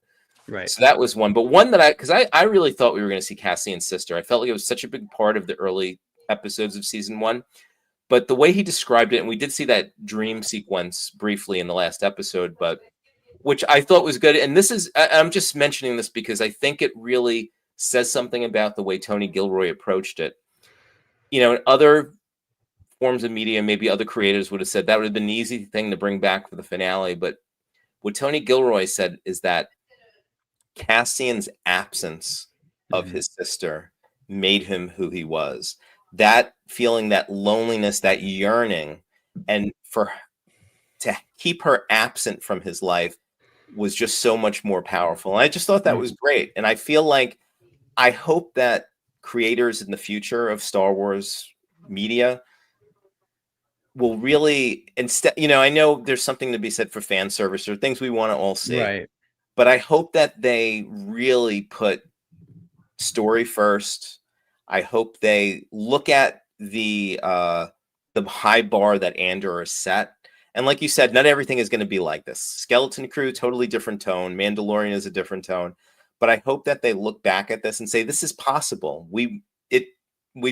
Right. So that was one. But one that because I really thought we were going to see Cassian's sister. I felt like it was such a big part of the early episodes of season 1. But the way he described it, and we did see that dream sequence briefly in the last episode, but which I thought was good. And I'm just mentioning this because I think it really says something about the way Tony Gilroy approached it. In other forms of media, maybe other creators would have said that would have been an easy thing to bring back for the finale. But what Tony Gilroy said is that Cassian's absence of his sister made him who he was. That feeling, that loneliness, that yearning, and to keep her absent from his life was just so much more powerful. And I just thought that was great. And I feel like I hope that creators in the future of Star Wars media will really, instead, I know there's something to be said for fan service or things we want to all see. Right. But I hope that they really put story first. I hope they look at the high bar that Andor has set. And like you said, not everything is going to be like this. Skeleton Crew, totally different tone. Mandalorian is a different tone. But I hope that they look back at this and say, this is possible. We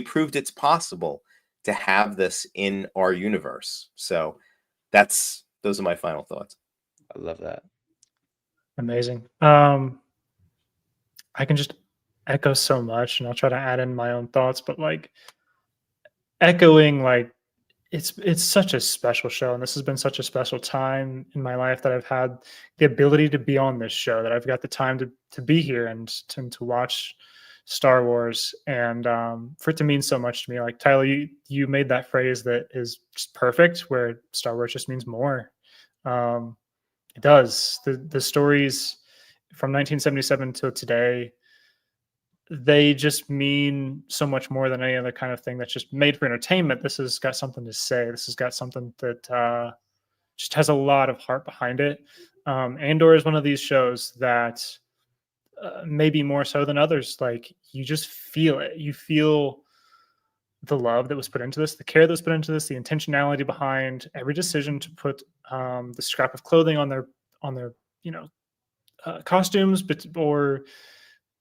proved it's possible to have this in our universe. So those are my final thoughts. I love that. Amazing. I can just echo so much, and I'll try to add in my own thoughts, but like echoing, like it's such a special show, and this has been such a special time in my life that I've had the ability to be on this show, that I've got the time to be here and to watch Star Wars, and for it to mean so much to me. Like Tyler, you made that phrase that is just perfect, where Star Wars just means more. It does. The stories from 1977 till today, they just mean so much more than any other kind of thing that's just made for entertainment. This has got something to say. This has got something that just has a lot of heart behind it. Andor is one of these shows that maybe more so than others, like you just feel it. You feel the love that was put into this, the care that was put into this, the intentionality behind every decision to put the scrap of clothing on their costumes, or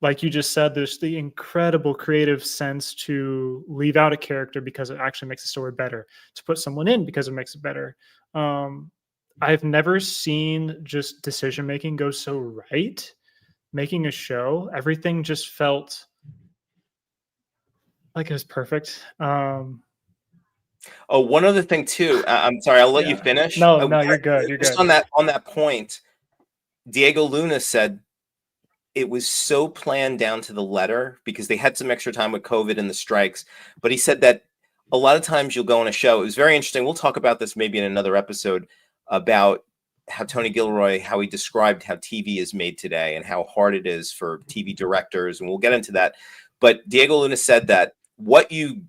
like you just said, there's the incredible creative sense to leave out a character because it actually makes the story better, to put someone in because it makes it better. I've never seen just decision making go so right. Making a show, everything just felt like it was perfect. Oh, one other thing too. I'm sorry, I'll let you finish. No, you're good. You're just good. On that point, Diego Luna said it was so planned down to the letter because they had some extra time with COVID and the strikes. But he said that a lot of times you'll go on a show. It was very interesting. We'll talk about this maybe in another episode about how Tony Gilroy, how he described how TV is made today and how hard it is for TV directors. And we'll get into that. But Diego Luna said that what you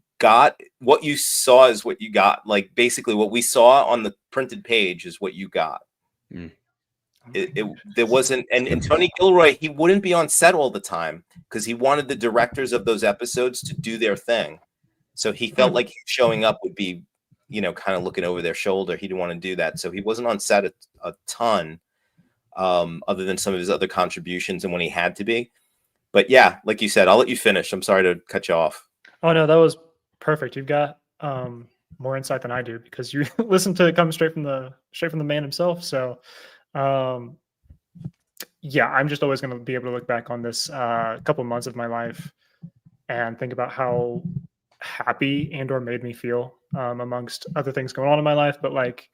saw is what you got. Like basically what we saw on the printed page is what you got. There wasn't, and Tony Gilroy, he wouldn't be on set all the time because he wanted the directors of those episodes to do their thing. So he felt like showing up would be, kind of looking over their shoulder. He didn't want to do that. So he wasn't on set a ton. other than some of his other contributions and when he had to be. But yeah, like you said, I'll let you finish. I'm sorry to cut you off. Oh no, that was perfect. You've got more insight than I do because you listen to it come straight from the man himself. So yeah, I'm just always going to be able to look back on this couple months of my life and think about how happy Andor made me feel, amongst other things going on in my life. But like,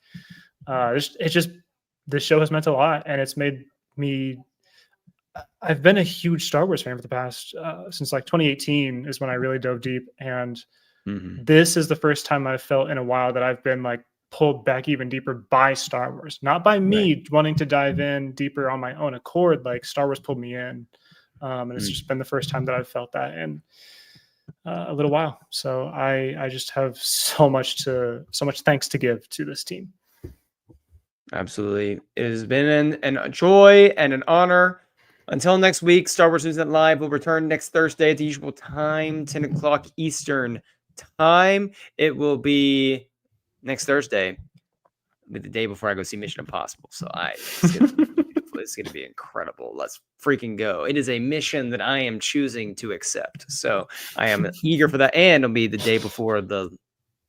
this show has meant a lot, and it's made me. I've been a huge Star Wars fan for the past since like 2018 is when I really dove deep, and this is the first time I've felt in a while that I've been like pulled back even deeper by Star Wars, not by me wanting to dive in deeper on my own accord. Like Star Wars pulled me in, and it's just been the first time that I've felt that in a little while. So I just have so much thanks to give to this team. Absolutely, it has been a joy and an honor. Until next week, Star Wars News Live will return next Thursday at the usual time, 10 o'clock Eastern time. It will be next Thursday, the day before I go see Mission Impossible. So it's going to be incredible. Let's freaking go. It is a mission that I am choosing to accept. So I am eager for that. And it'll be the day before the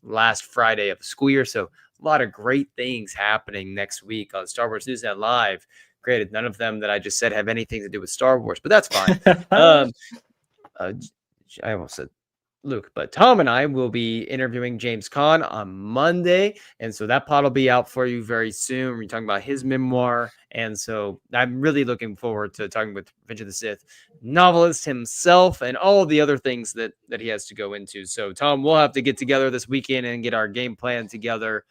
last Friday of the school year. So a lot of great things happening next week on Star Wars News Live. Granted, none of them that I just said have anything to do with Star Wars, but that's fine. I almost said Luke, but Tom and I will be interviewing James Caan on Monday. And so that pod will be out for you very soon. We're talking about his memoir. And so I'm really looking forward to talking with Revenge of the Sith novelist himself and all the other things that he has to go into. So Tom, we'll have to get together this weekend and get our game plan together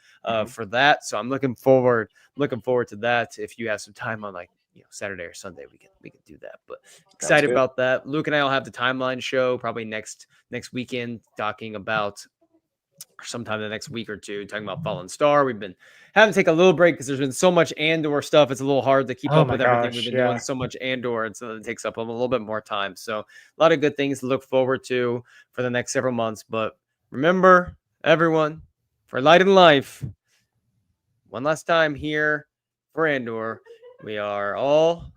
for that. So I'm looking forward to that. If you have some time on like, Saturday or Sunday, we can do that. But excited about that. Luke and I will have the timeline show probably next weekend, talking about sometime the next week or two, talking about Fallen Star. We've been having to take a little break because there's been so much Andor stuff. It's a little hard to keep up with everything. We've been doing so much Andor, and so it takes up a little bit more time. So a lot of good things to look forward to for the next several months. But remember, everyone, for light and life, one last time here for Andor, we are all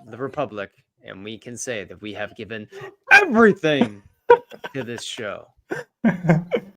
the Republic, and we can say that we have given everything to this show.